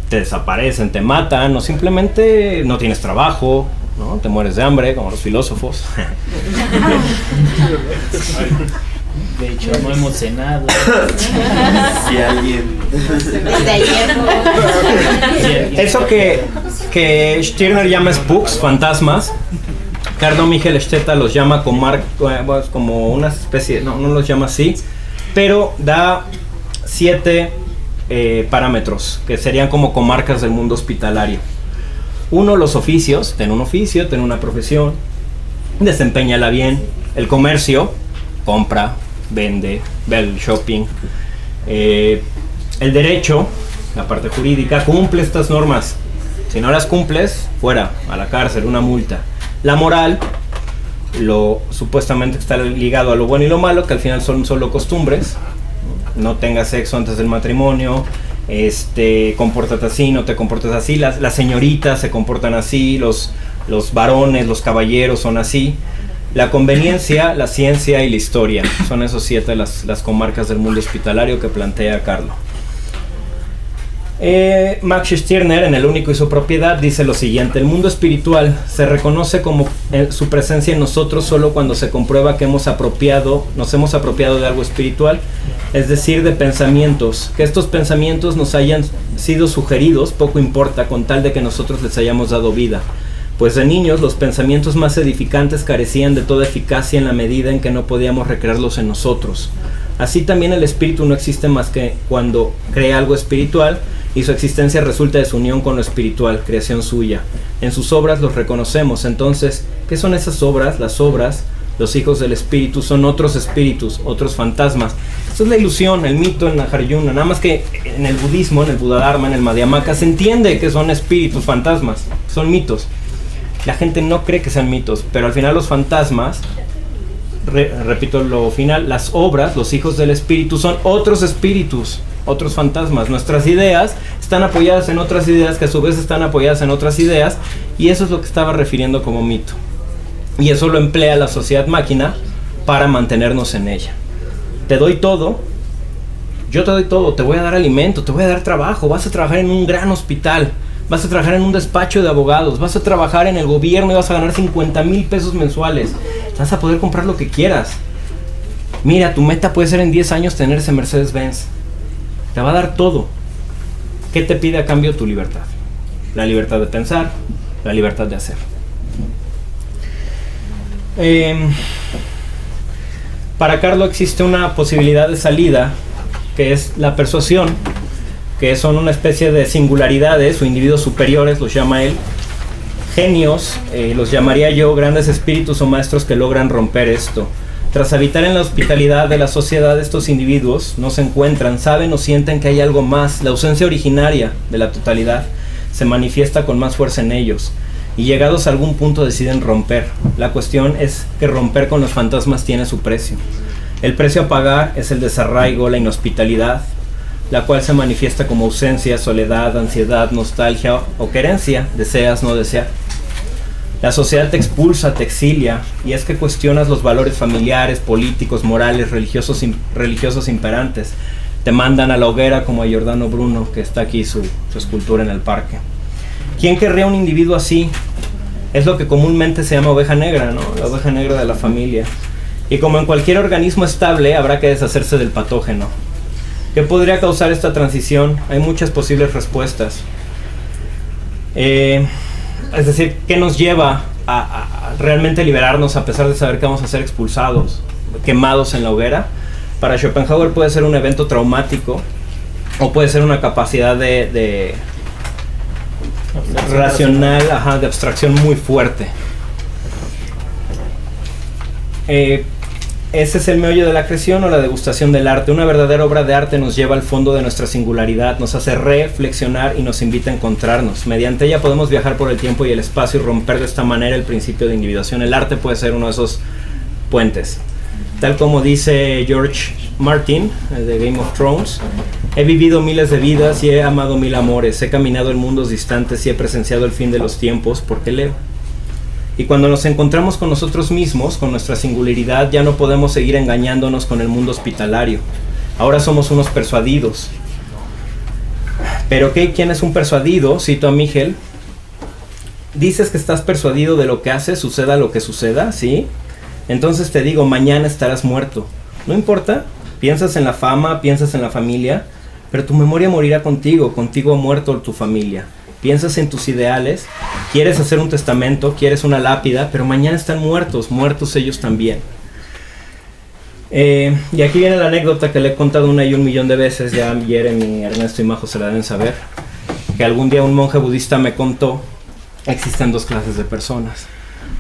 te desaparecen, te matan, o simplemente no tienes trabajo, ¿no? Te mueres de hambre, como los filósofos. De hecho, no hemos cenado. Si alguien... Eso que Stirner llama spooks, fantasmas, Carlo Michel Esteta los llama como una especie, no los llama así, pero da 7 parámetros, que serían como comarcas del mundo hospitalario. Uno, los oficios, ten un oficio, ten una profesión, desempeñala bien. El comercio, compra, vende, ve el shopping. El derecho, la parte jurídica, cumple estas normas. Si no las cumples, fuera, a la cárcel, una multa. La moral, lo supuestamente está ligado a lo bueno y lo malo, que al final son solo costumbres. No tengas sexo antes del matrimonio, compórtate así, no te comportes así, las señoritas se comportan así, los varones, los caballeros son así. La conveniencia, la ciencia y la historia son esos 7 las comarcas del mundo hospitalario que plantea Carlo. Max Stirner, en El único y su propiedad, dice lo siguiente: el mundo espiritual se reconoce como su presencia en nosotros solo cuando se comprueba que nos hemos apropiado de algo espiritual, es decir, de pensamientos. Que estos pensamientos nos hayan sido sugeridos, poco importa, con tal de que nosotros les hayamos dado vida. Pues de niños los pensamientos más edificantes carecían de toda eficacia en la medida en que no podíamos recrearlos en nosotros. Así también el espíritu no existe más que cuando crea algo espiritual, y su existencia resulta de su unión con lo espiritual, creación suya. En sus obras los reconocemos. Entonces, ¿qué son esas obras? Las obras, los hijos del espíritu, son otros espíritus, otros fantasmas. Esa es la ilusión, el mito en Nagarjuna. Nada más que en el budismo, en el Buddhadharma, en el Madhyamaka, se entiende que son espíritus, fantasmas, son mitos. La gente no cree que sean mitos, pero al final los fantasmas, repito lo final, las obras, los hijos del espíritu, son otros espíritus, otros fantasmas. Nuestras ideas están apoyadas en otras ideas que a su vez están apoyadas en otras ideas, y eso es lo que estaba refiriendo como mito. Y eso lo emplea la sociedad máquina para mantenernos en ella. Te doy todo, yo te doy todo, te voy a dar alimento, te voy a dar trabajo, vas a trabajar en un gran hospital, vas a trabajar en un despacho de abogados, vas a trabajar en el gobierno y vas a ganar 50,000 pesos mensuales, vas a poder comprar lo que quieras. Mira, tu meta puede ser en 10 años tener ese Mercedes-Benz. Te va a dar todo. ¿Qué te pide a cambio? Tu libertad. La libertad de pensar, la libertad de hacer. Para Carlo existe una posibilidad de salida, que es la persuasión, que son una especie de singularidades o individuos superiores, los llama él, genios, los llamaría yo, grandes espíritus o maestros que logran romper esto. Tras habitar en la hospitalidad de la sociedad, estos individuos no se encuentran, saben o sienten que hay algo más. La ausencia originaria de la totalidad se manifiesta con más fuerza en ellos, y llegados a algún punto deciden romper. La cuestión es que romper con los fantasmas tiene su precio. El precio a pagar es el desarraigo, la inhospitalidad, la cual se manifiesta como ausencia, soledad, ansiedad, nostalgia o querencia, deseas, no desear. La sociedad te expulsa, te exilia, y es que cuestionas los valores familiares, políticos, morales, religiosos imperantes. Te mandan a la hoguera como a Giordano Bruno, que está aquí su escultura en el parque. ¿Quién querría un individuo así? Es lo que comúnmente se llama oveja negra, ¿no? La oveja negra de la familia. Y como en cualquier organismo estable, habrá que deshacerse del patógeno. ¿Qué podría causar esta transición? Hay muchas posibles respuestas. Es decir, ¿qué nos lleva a realmente liberarnos a pesar de saber que vamos a ser expulsados, quemados en la hoguera? Para Schopenhauer puede ser un evento traumático o puede ser una capacidad de racional, de abstracción muy fuerte. Ese es el meollo de la creación o la degustación del arte. Una verdadera obra de arte nos lleva al fondo de nuestra singularidad, nos hace reflexionar y nos invita a encontrarnos. Mediante ella podemos viajar por el tiempo y el espacio y romper de esta manera el principio de individuación. El arte puede ser uno de esos puentes. Tal como dice George Martin, de Game of Thrones: he vivido miles de vidas y he amado mil amores, he caminado en mundos distantes y he presenciado el fin de los tiempos porque leo. Y cuando nos encontramos con nosotros mismos, con nuestra singularidad, ya no podemos seguir engañándonos con el mundo hospitalario. Ahora somos unos persuadidos. ¿Pero qué? ¿Quién es un persuadido? Cito a Michel. Dices que estás persuadido de lo que haces, suceda lo que suceda, ¿sí? Entonces te digo, mañana estarás muerto. No importa, piensas en la fama, piensas en la familia, pero tu memoria morirá contigo ha muerto tu familia. Piensas en tus ideales, quieres hacer un testamento, quieres una lápida, pero mañana están muertos ellos también. Y aquí viene la anécdota que le he contado 1 y 1 millón de veces, ya Jeremy, Ernesto y Majo se la deben saber, que algún día un monje budista me contó: existen 2 clases de personas.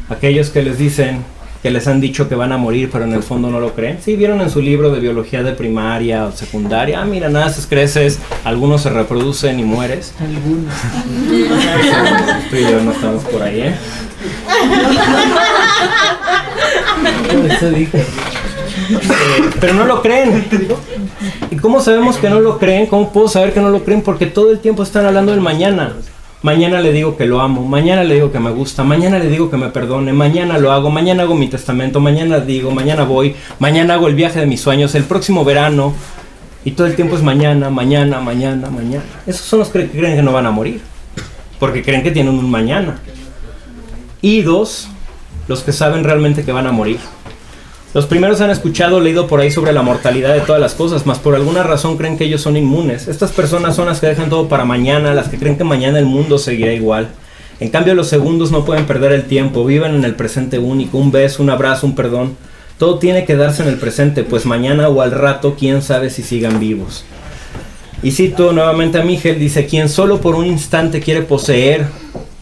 Aquellos que les dicen, que les han dicho que van a morir, pero en el fondo no lo creen. Sí, vieron en su libro de biología de primaria o secundaria: mira, naces, creces, algunos se reproducen y mueres. Algunos. Tú y yo no estamos por ahí, ¿eh? Eso dije. Pero no lo creen. ¿Y cómo sabemos que no lo creen? ¿Cómo puedo saber que no lo creen? Porque todo el tiempo están hablando del mañana. Mañana le digo que lo amo, mañana le digo que me gusta, mañana le digo que me perdone, mañana lo hago, mañana hago mi testamento, mañana digo, mañana voy, mañana hago el viaje de mis sueños, el próximo verano. Y todo el tiempo es mañana, mañana, mañana, mañana. Esos son los que creen que no van a morir, porque creen que tienen un mañana. Y 2, los que saben realmente que van a morir. Los primeros han escuchado, leído por ahí sobre la mortalidad de todas las cosas, mas por alguna razón creen que ellos son inmunes. Estas personas son las que dejan todo para mañana, las que creen que mañana el mundo seguirá igual. En cambio, los segundos no pueden perder el tiempo, viven en el presente único, un beso, un abrazo, un perdón. Todo tiene que darse en el presente, pues mañana o al rato, quién sabe si sigan vivos. Y cito nuevamente a Michel, dice: quien solo por un instante quiere poseer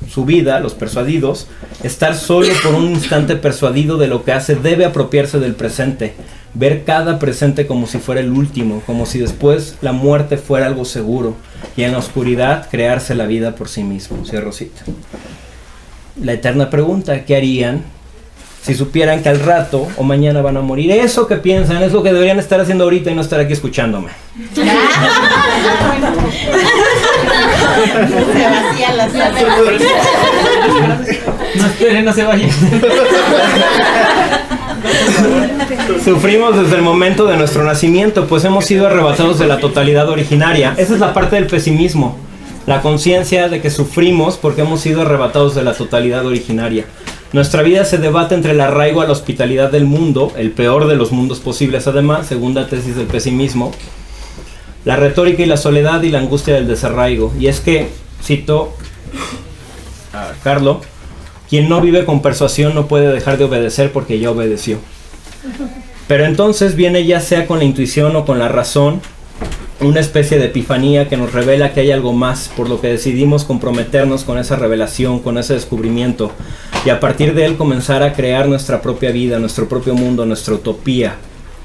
su vida, los persuadidos, estar solo por un instante persuadido de lo que hace, debe apropiarse del presente, ver cada presente como si fuera el último, como si después la muerte fuera algo seguro, y en la oscuridad crearse la vida por sí mismo. Cierro cita. La eterna pregunta: ¿qué harían si supieran que al rato o mañana van a morir? Eso que piensan es lo que deberían estar haciendo ahorita y no estar aquí escuchándome. Se vacía la sala. No esperen, no se vayan. Sufrimos desde el momento de nuestro nacimiento, pues hemos sido arrebatados de la totalidad originaria. Esa es la parte del pesimismo, la conciencia de que sufrimos porque hemos sido arrebatados de la totalidad originaria. Nuestra vida se debate entre el arraigo a la hospitalidad del mundo, el peor de los mundos posibles además, segunda tesis del pesimismo, la retórica y la soledad y la angustia del desarraigo. Y es que, cito a Carlo: quien no vive con persuasión no puede dejar de obedecer porque ya obedeció. Pero entonces viene, ya sea con la intuición o con la razón, una especie de epifanía que nos revela que hay algo más, por lo que decidimos comprometernos con esa revelación, con ese descubrimiento, y a partir de él comenzar a crear nuestra propia vida, nuestro propio mundo, nuestra utopía.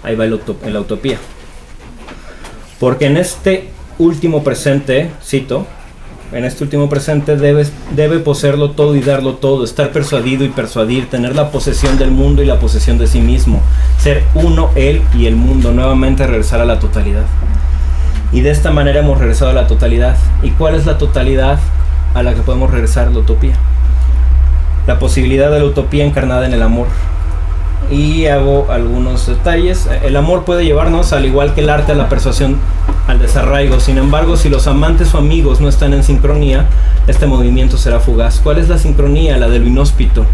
Ahí va la utopía. Porque en este último presente, cito, en este último presente debe poseerlo todo y darlo todo, estar persuadido y persuadir, tener la posesión del mundo y la posesión de sí mismo, ser uno, él y el mundo, nuevamente regresar a la totalidad. Y de esta manera hemos regresado a la totalidad. ¿Y cuál es la totalidad a la que podemos regresar? La utopía. La posibilidad de la utopía encarnada en el amor. Y hago algunos detalles. El amor puede llevarnos, al igual que el arte, a la persuasión, al desarraigo. Sin embargo, si los amantes o amigos no están en sincronía, este movimiento será fugaz. ¿Cuál es la sincronía? La de lo inhóspito.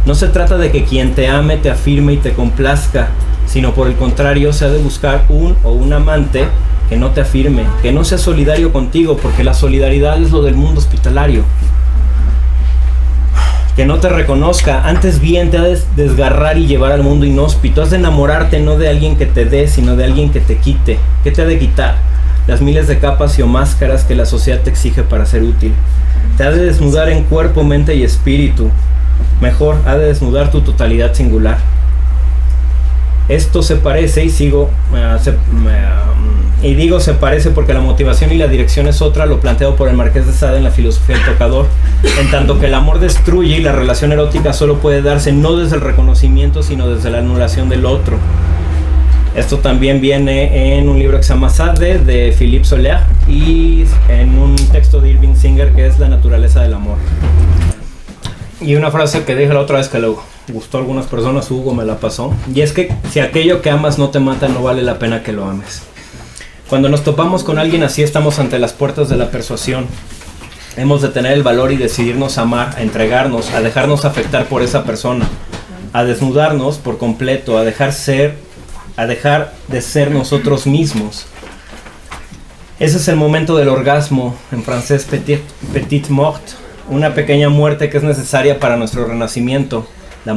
No se trata de que quien te ame te afirme y te complazca, sino por el contrario, se ha de buscar un o un amante que no te afirme, que no sea solidario contigo, porque la solidaridad es lo del mundo hospitalario. Que no te reconozca, antes bien te ha de desgarrar y llevar al mundo inhóspito. Has de enamorarte no de alguien que te dé, sino de alguien que te quite. ¿Qué te ha de quitar? Las miles de capas y o máscaras que la sociedad te exige para ser útil. Te ha de desnudar en cuerpo, mente y espíritu. Mejor, ha de desnudar tu totalidad singular. Esto se parece, y sigo, y digo se parece porque la motivación y la dirección es otra, lo planteado por el Marqués de Sade en la filosofía del tocador, en tanto que el amor destruye y la relación erótica solo puede darse no desde el reconocimiento, sino desde la anulación del otro. Esto también viene en un libro que se llama Sade, de Philippe Soler, y en un texto de Irving Singer, que es La naturaleza del amor. Y una frase que dije la otra vez que le gustó a algunas personas, Hugo me la pasó, y es que si aquello que amas no te mata, no vale la pena que lo ames. Cuando nos topamos con alguien así, estamos ante las puertas de la persuasión. Hemos de tener el valor y decidirnos a amar, a entregarnos, a dejarnos afectar por esa persona, a desnudarnos por completo, a dejar de ser nosotros mismos. Ese es el momento del orgasmo, en francés petite mort, una pequeña muerte que es necesaria para nuestro renacimiento, la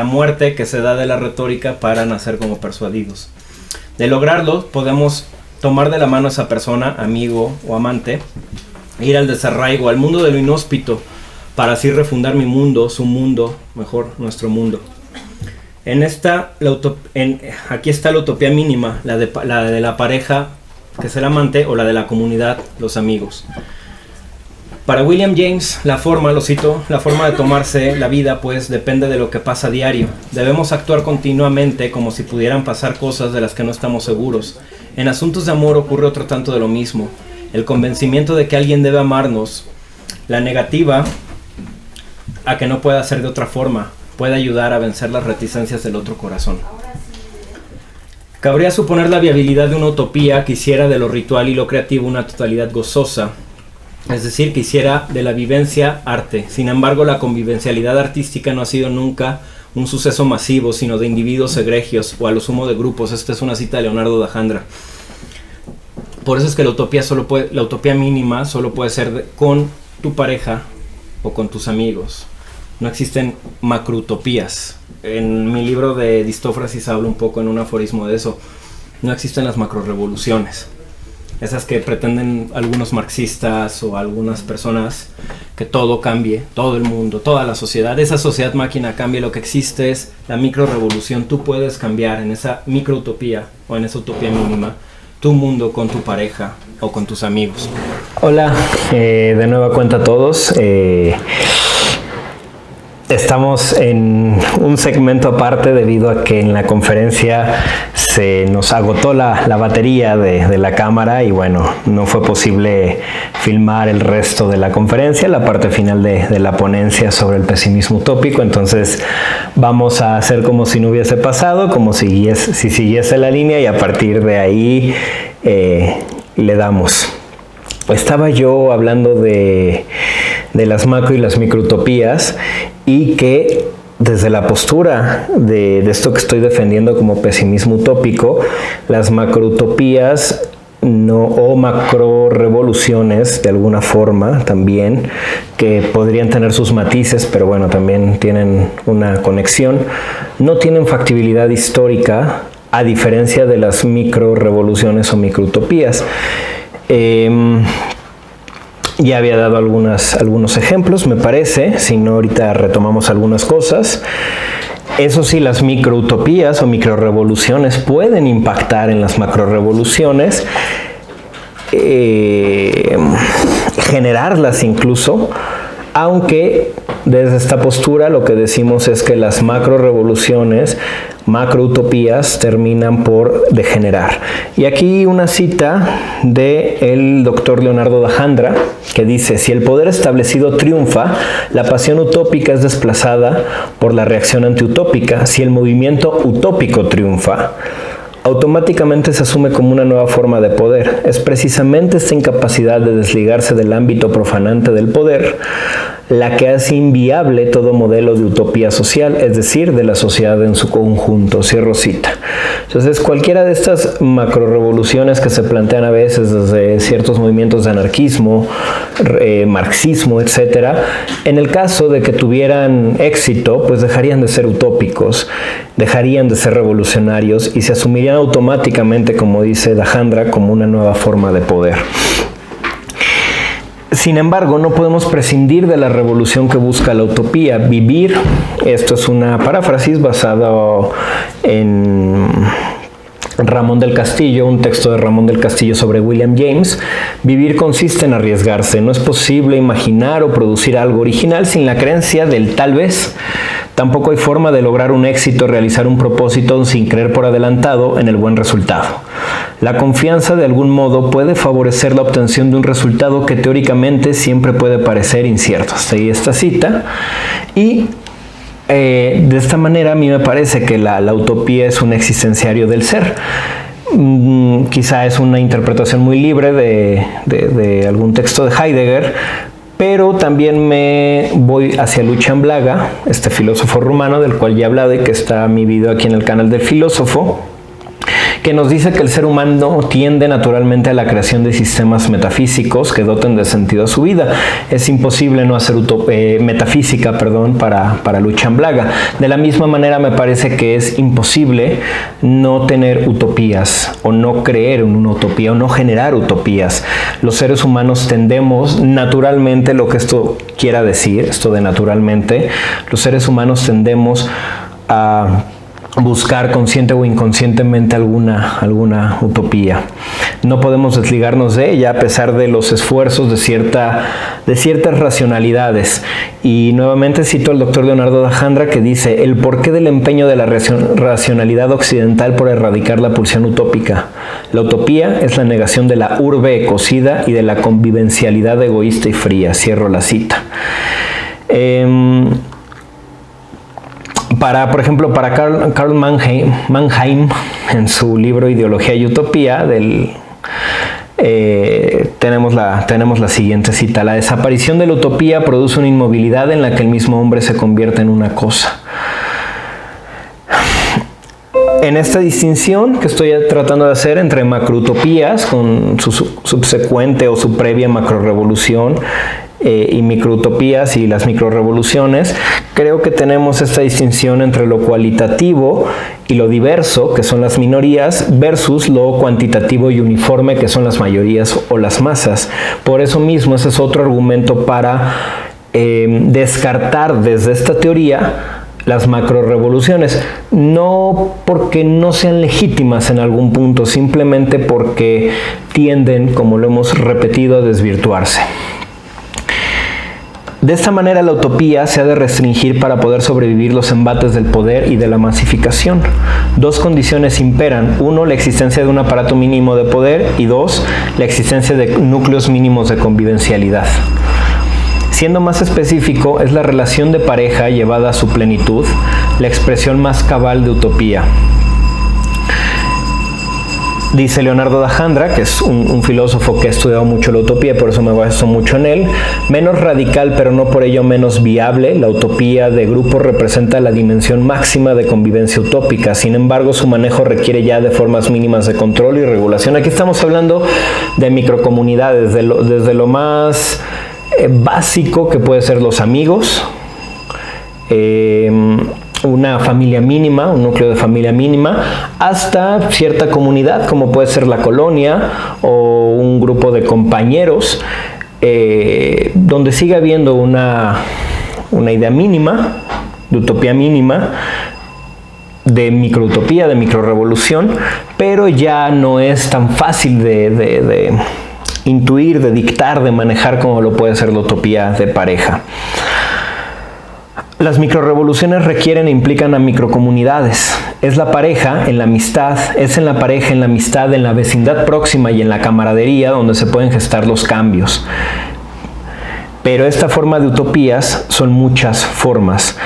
muerte que se da de la retórica para nacer como persuadidos. De lograrlo, podemos tomar de la mano a esa persona, amigo o amante, ir al desarraigo, al mundo de lo inhóspito, para así refundar mi mundo, su mundo, mejor, nuestro mundo. Aquí está la utopía mínima, la de la pareja, que es el amante, o la de la comunidad, los amigos. Para William James, la forma, lo cito, la forma de tomarse la vida, pues, depende de lo que pasa a diario. Debemos actuar continuamente como si pudieran pasar cosas de las que no estamos seguros. En asuntos de amor ocurre otro tanto de lo mismo. El convencimiento de que alguien debe amarnos, la negativa a que no pueda ser de otra forma, puede ayudar a vencer las reticencias del otro corazón. Cabría suponer la viabilidad de una utopía que hiciera de lo ritual y lo creativo una totalidad gozosa, es decir, que hiciera de la vivencia arte. Sin embargo, la convivencialidad artística no ha sido nunca un suceso masivo, sino de individuos egregios o a lo sumo de grupos. Esta es una cita de Leonardo da Jandra. Por eso es que la utopía mínima solo puede ser con tu pareja o con tus amigos. No existen macroutopías. En mi libro de Distófrasis hablo un poco en un aforismo de eso. No existen las macrorevoluciones. Esas que pretenden algunos marxistas o algunas personas que todo cambie, todo el mundo, toda la sociedad. Esa sociedad máquina cambie, lo que existe es la microrevolución. Tú puedes cambiar en esa microutopía o en esa utopía mínima tu mundo con tu pareja o con tus amigos. Hola, de nueva cuenta a todos. Estamos en un segmento aparte debido a que en la conferencia se nos agotó la batería de la cámara y bueno, no fue posible filmar el resto de la conferencia, la parte final de la ponencia sobre el pesimismo utópico. Entonces vamos a hacer como si no hubiese pasado, como si siguiese la línea, y a partir de ahí le damos. Estaba yo hablando de las macro y las microutopías, y que desde la postura de esto que estoy defendiendo como pesimismo utópico, las macroutopías o macro revoluciones de alguna forma también, que podrían tener sus matices, pero bueno, también tienen una conexión, no tienen factibilidad histórica, a diferencia de las micro revoluciones o microutopías. Ya había dado algunos ejemplos, me parece, si no ahorita retomamos algunas cosas. Eso sí, las microutopías o microrevoluciones pueden impactar en las macrorevoluciones, generarlas incluso, aunque desde esta postura lo que decimos es que las macrorevoluciones, macroutopías terminan por degenerar. Y aquí una cita del doctor Leonardo da Handra, que dice: si el poder establecido triunfa, la pasión utópica es desplazada por la reacción antiutópica. Si el movimiento utópico triunfa, automáticamente se asume como una nueva forma de poder. Es precisamente esta incapacidad de desligarse del ámbito profanante del poder la que hace inviable todo modelo de utopía social, es decir, de la sociedad en su conjunto. Cierro cita. Entonces, cualquiera de estas macrorevoluciones que se plantean a veces desde ciertos movimientos de anarquismo, marxismo, etcétera, en el caso de que tuvieran éxito, pues dejarían de ser utópicos, dejarían de ser revolucionarios y se asumirían automáticamente, como dice da Handra, como una nueva forma de poder. Sin embargo, no podemos prescindir de la revolución que busca la utopía. Vivir, esto es una paráfrasis basada en Ramón del Castillo, un texto de Ramón del Castillo sobre William James. Vivir consiste en arriesgarse. No es posible imaginar o producir algo original sin la creencia del tal vez. Tampoco hay forma de lograr un éxito, realizar un propósito sin creer por adelantado en el buen resultado. La confianza de algún modo puede favorecer la obtención de un resultado que teóricamente siempre puede parecer incierto. Hasta ahí esta cita. Y de esta manera a mí me parece que la utopía es un existenciario del ser. Quizá es una interpretación muy libre de algún texto de Heidegger, pero también me voy hacia Lucian Blaga, este filósofo rumano del cual ya he hablado y que está mi video aquí en el canal del filósofo, que nos dice que el ser humano tiende naturalmente a la creación de sistemas metafísicos que doten de sentido a su vida. Es imposible no hacer metafísica, para Lucian Blaga. De la misma manera me parece que es imposible no tener utopías, o no creer en una utopía, o no generar utopías. Los seres humanos tendemos naturalmente, lo que esto quiera decir, esto de naturalmente, los seres humanos tendemos a buscar consciente o inconscientemente alguna utopía. No podemos desligarnos de ella a pesar de los esfuerzos de ciertas racionalidades. Y nuevamente cito al doctor Leonardo da Handra, que dice: el porqué del empeño de la racionalidad occidental por erradicar la pulsión utópica. La utopía es la negación de la urbe ecocida y de la convivencialidad egoísta y fría. Cierro la cita. Por ejemplo, para Karl Mannheim, en su libro Ideología y Utopía, tenemos la siguiente cita: la desaparición de la utopía produce una inmovilidad en la que el mismo hombre se convierte en una cosa. En esta distinción que estoy tratando de hacer entre macroutopías con su subsecuente o su previa macrorevolución y microutopías y las microrevoluciones, creo que tenemos esta distinción entre lo cualitativo y lo diverso, que son las minorías, versus lo cuantitativo y uniforme, que son las mayorías o las masas. Por eso mismo, ese es otro argumento para descartar desde esta teoría las macrorevoluciones, no porque no sean legítimas en algún punto, simplemente porque tienden, como lo hemos repetido, a desvirtuarse. De esta manera, la utopía se ha de restringir para poder sobrevivir los embates del poder y de la masificación. Dos condiciones imperan: uno, la existencia de un aparato mínimo de poder, y dos, la existencia de núcleos mínimos de convivencialidad. Siendo más específico, es la relación de pareja llevada a su plenitud, la expresión más cabal de utopía. Dice Leonardo da Jandra, que es un filósofo que ha estudiado mucho la utopía, por eso me baso mucho en él. Menos radical, pero no por ello menos viable, la utopía de grupo representa la dimensión máxima de convivencia utópica. Sin embargo, su manejo requiere ya de formas mínimas de control y regulación. Aquí estamos hablando de microcomunidades, desde lo más básico, que puede ser los amigos, una familia mínima, un núcleo de familia mínima, hasta cierta comunidad, como puede ser la colonia o un grupo de compañeros, donde sigue habiendo una idea mínima, de utopía mínima, de microutopía, de microrevolución, pero ya no es tan fácil de intuir, de dictar, de manejar como lo puede ser la utopía de pareja. Las microrevoluciones requieren e implican a microcomunidades. Es la pareja en la amistad, es en la pareja en la amistad, en la vecindad próxima y en la camaradería donde se pueden gestar los cambios. Pero esta forma de utopías son muchas formas.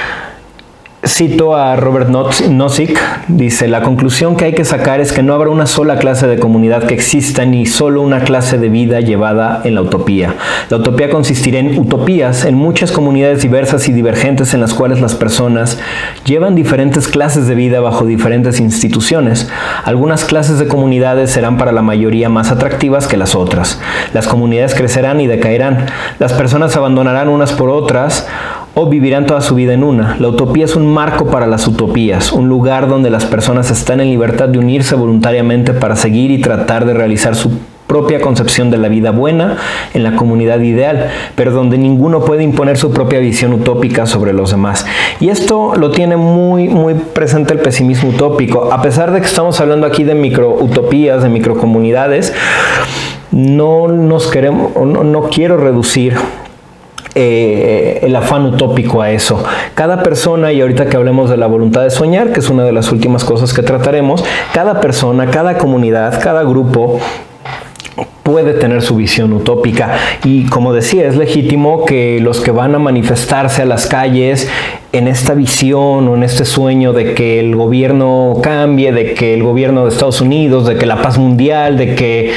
Cito a Robert Nozick, dice: la conclusión que hay que sacar es que no habrá una sola clase de comunidad que exista, ni solo una clase de vida llevada en la utopía. La utopía consistirá en utopías, en muchas comunidades diversas y divergentes en las cuales las personas llevan diferentes clases de vida bajo diferentes instituciones. Algunas clases de comunidades serán para la mayoría más atractivas que las otras. Las comunidades crecerán y decaerán. Las personas abandonarán unas por otras o vivirán toda su vida en una. La utopía es un marco para las utopías, un lugar donde las personas están en libertad de unirse voluntariamente para seguir y tratar de realizar su propia concepción de la vida buena en la comunidad ideal, pero donde ninguno puede imponer su propia visión utópica sobre los demás. Y esto lo tiene muy presente el pesimismo utópico. A pesar de que estamos hablando aquí de microutopías, de microcomunidades, no quiero reducir el afán utópico a eso. Cada persona, y ahorita que hablemos de la voluntad de soñar, que es una de las últimas cosas que trataremos, cada persona, cada comunidad, cada grupo puede tener su visión utópica. Y como decía, es legítimo que los que van a manifestarse a las calles en esta visión o en este sueño de que el gobierno cambie, de que el gobierno de Estados Unidos, de que la paz mundial, de que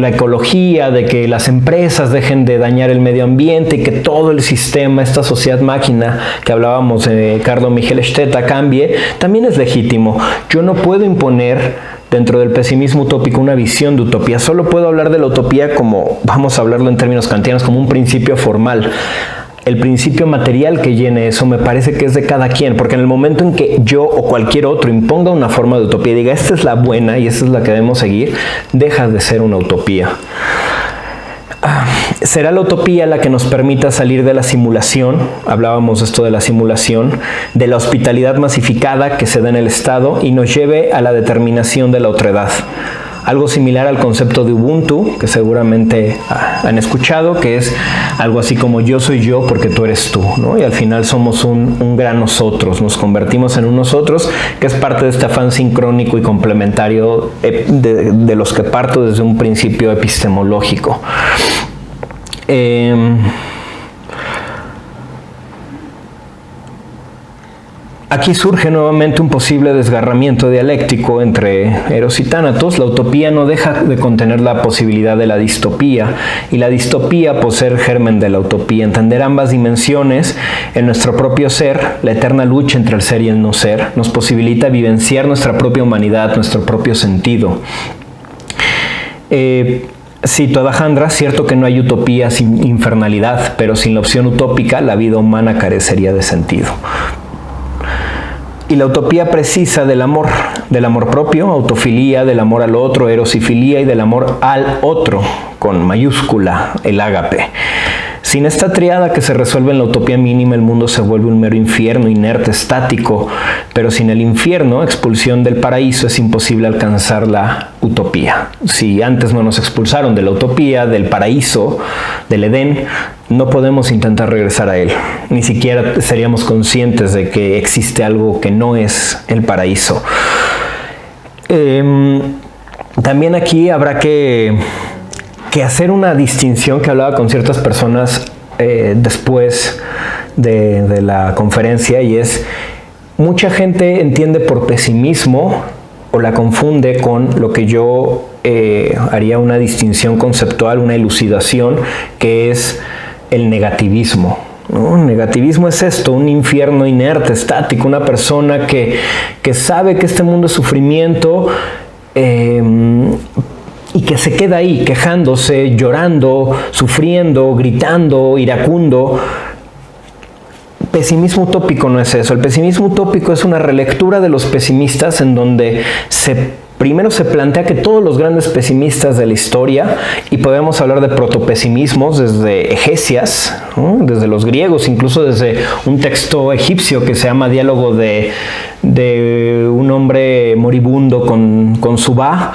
la ecología, de que las empresas dejen de dañar el medio ambiente y que todo el sistema, esta sociedad máquina que hablábamos de Carlo Miguel Stetta, cambie, también es legítimo. Yo no puedo imponer dentro del pesimismo utópico una visión de utopía. Solo puedo hablar de la utopía como, vamos a hablarlo en términos kantianos, como un principio formal. El principio material que llene eso me parece que es de cada quien, porque en el momento en que yo o cualquier otro imponga una forma de utopía y diga esta es la buena y esta es la que debemos seguir, deja de ser una utopía. Será la utopía la que nos permita salir de la simulación, hablábamos de esto de la simulación, de la hospitalidad masificada que se da en el Estado y nos lleve a la determinación de la otredad. Algo similar al concepto de Ubuntu, que seguramente han escuchado, que es algo así como yo soy yo porque tú eres tú, ¿no? Y al final somos un gran nosotros, nos convertimos en un nosotros, que es parte de este afán sincrónico y complementario de los que parto desde un principio epistemológico. Aquí surge nuevamente un posible desgarramiento dialéctico entre Eros y Tánatos. La utopía no deja de contener la posibilidad de la distopía, y la distopía, por ser germen de la utopía, entender ambas dimensiones en nuestro propio ser, la eterna lucha entre el ser y el no ser, nos posibilita vivenciar nuestra propia humanidad, nuestro propio sentido. Cito a da Jandra: cierto que no hay utopía sin infernalidad, pero sin la opción utópica la vida humana carecería de sentido. Y la utopía precisa del amor propio, autofilía, del amor al otro, erosifilia, y del amor al otro, con mayúscula, el ágape. Sin esta triada que se resuelve en la utopía mínima, el mundo se vuelve un mero infierno, inerte, estático, pero sin el infierno, expulsión del paraíso, es imposible alcanzar la utopía. Si antes no nos expulsaron de la utopía, del paraíso, del Edén, no podemos intentar regresar a él. Ni siquiera seríamos conscientes de que existe algo que no es el paraíso. También aquí habrá que hacer una distinción que hablaba con ciertas personas después de la conferencia, y es: mucha gente entiende por pesimismo o la confunde con lo que yo haría una distinción conceptual, una elucidación, que es el negativismo, ¿no? El negativismo es esto, un infierno inerte, estático, una persona que sabe que este mundo es sufrimiento y que se queda ahí, quejándose, llorando, sufriendo, gritando, iracundo. Pesimismo utópico no es eso. El pesimismo utópico es una relectura de los pesimistas en donde primero se plantea que todos los grandes pesimistas de la historia, y podemos hablar de protopesimismos desde Hesias, ¿no? Desde los griegos, incluso desde un texto egipcio que se llama Diálogo de un hombre moribundo con su ba,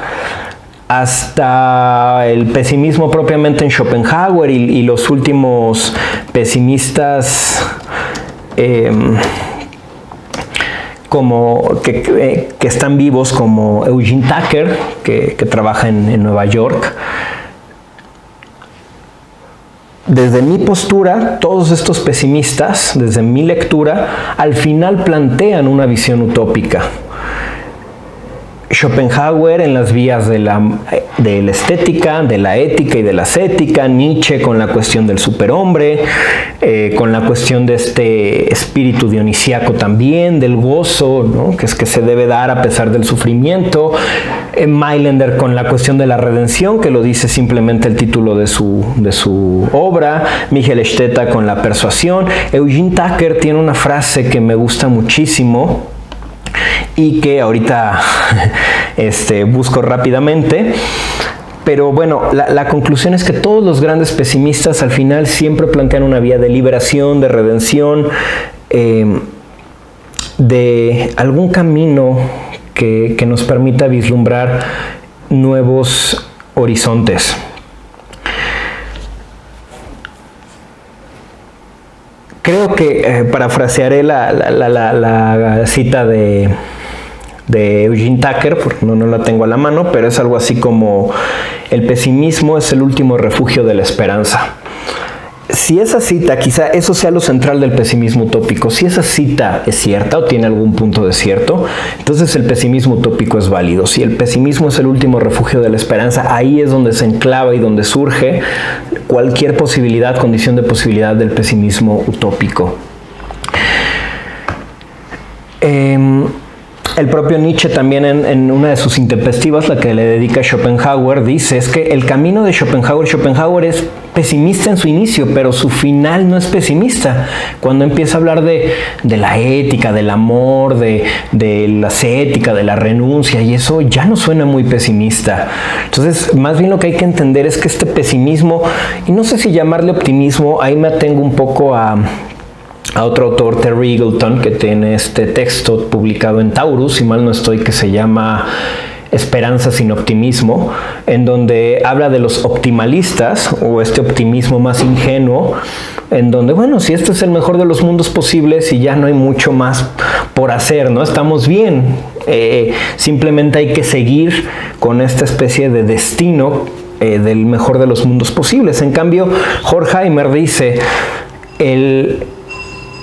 hasta el pesimismo propiamente en Schopenhauer y los últimos pesimistas como que están vivos, como Eugene Tucker, que trabaja en Nueva York. Desde mi postura, todos estos pesimistas, desde mi lectura, al final plantean una visión utópica. Schopenhauer en las vías de la estética, de la ética y de la ascética, Nietzsche con la cuestión del superhombre, con la cuestión de este espíritu dionisíaco también, del gozo, ¿no? que se debe dar a pesar del sufrimiento, Mailander con la cuestión de la redención, que lo dice simplemente el título de su obra, Michel Stetta con la persuasión. Eugene Tucker tiene una frase que me gusta muchísimo, y que ahorita busco rápidamente, pero bueno, la conclusión es que todos los grandes pesimistas al final siempre plantean una vía de liberación, de redención, de algún camino que nos permita vislumbrar nuevos horizontes. Creo que parafrasearé la cita de Eugene Tucker, porque no la tengo a la mano, pero es algo así como: el pesimismo es el último refugio de la esperanza. Si esa cita, quizá eso sea lo central del pesimismo utópico, si esa cita es cierta o tiene algún punto de cierto, entonces el pesimismo utópico es válido. Si el pesimismo es el último refugio de la esperanza, ahí es donde se enclava y donde surge cualquier posibilidad, condición de posibilidad del pesimismo utópico. El propio Nietzsche también en una de sus intempestivas, la que le dedica a Schopenhauer, dice es que el camino de Schopenhauer es pesimista en su inicio, pero su final no es pesimista. Cuando empieza a hablar de la ética, del amor, de la ascética, de la renuncia, y eso ya no suena muy pesimista. Entonces, más bien lo que hay que entender es que este pesimismo, y no sé si llamarle optimismo, ahí me atengo un poco a otro autor, Terry Eagleton, que tiene este texto publicado en Taurus, si mal no estoy, que se llama Esperanza sin optimismo, en donde habla de los optimalistas, o este optimismo más ingenuo, en donde, bueno, si este es el mejor de los mundos posibles y ya no hay mucho más por hacer, ¿no? Estamos bien, simplemente hay que seguir con esta especie de destino del mejor de los mundos posibles. En cambio, Horkheimer dice,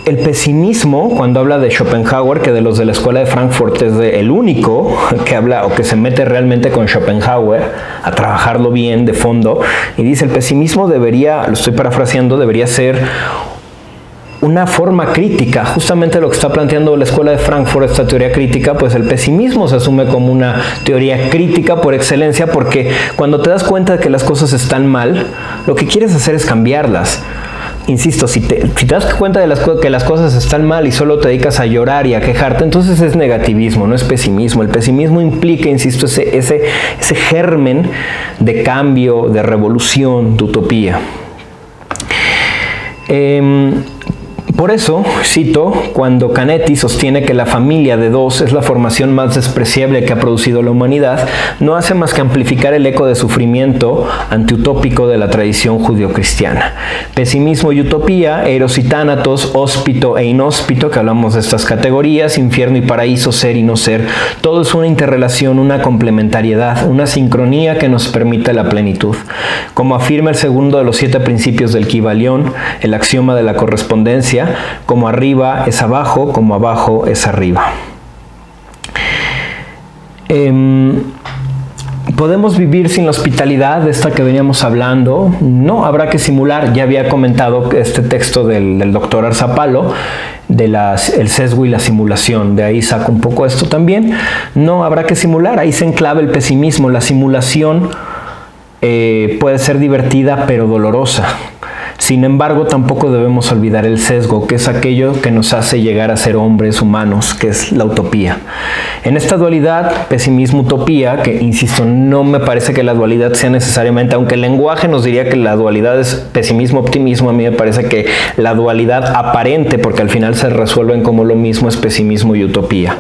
el pesimismo, cuando habla de Schopenhauer, que de los de la escuela de Frankfurt es el único que habla o que se mete realmente con Schopenhauer a trabajarlo bien de fondo, y dice el pesimismo debería, lo estoy parafraseando, debería ser una forma crítica, justamente lo que está planteando la escuela de Frankfurt, esta teoría crítica. Pues el pesimismo se asume como una teoría crítica por excelencia, porque cuando te das cuenta de que las cosas están mal, lo que quieres hacer es cambiarlas. Insisto, si te das cuenta de que las cosas están mal y solo te dedicas a llorar y a quejarte, entonces es negativismo, no es pesimismo. El pesimismo implica, insisto, ese germen de cambio, de revolución, de utopía. Por eso, cito, cuando Canetti sostiene que la familia de dos es la formación más despreciable que ha producido la humanidad, no hace más que amplificar el eco de sufrimiento antiutópico de la tradición judio-cristiana. Pesimismo y utopía, eros y tánatos, hóspito e inhóspito, que hablamos de estas categorías, infierno y paraíso, ser y no ser, todo es una interrelación, una complementariedad, una sincronía que nos permite la plenitud. Como afirma el segundo de los 7 principios del Kybalión, el axioma de la correspondencia, como arriba es abajo, como abajo es arriba. ¿Podemos vivir sin la hospitalidad de esta que veníamos hablando? No, habrá que simular. Ya había comentado este texto del doctor Arzapalo, el sesgo y la simulación. De ahí saco un poco esto también. No, habrá que simular. Ahí se enclava el pesimismo. La simulación puede ser divertida pero dolorosa. Sin embargo, tampoco debemos olvidar el sesgo, que es aquello que nos hace llegar a ser hombres humanos, que es la utopía. En esta dualidad, pesimismo-utopía, que insisto, no me parece que la dualidad sea necesariamente, aunque el lenguaje nos diría que la dualidad es pesimismo-optimismo, a mí me parece que la dualidad aparente, porque al final se resuelven como lo mismo, es pesimismo y utopía.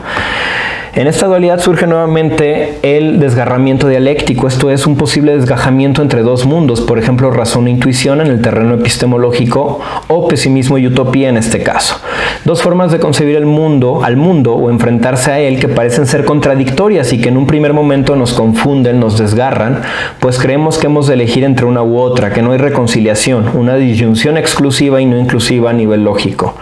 En esta dualidad surge nuevamente el desgarramiento dialéctico, esto es un posible desgajamiento entre dos mundos, por ejemplo, razón e intuición en el terreno epistemológico o pesimismo y utopía en este caso. Dos formas de concebir al mundo o enfrentarse a él que parecen ser contradictorias y que en un primer momento nos confunden, nos desgarran, pues creemos que hemos de elegir entre una u otra, que no hay reconciliación, una disyunción exclusiva y no inclusiva a nivel lógico.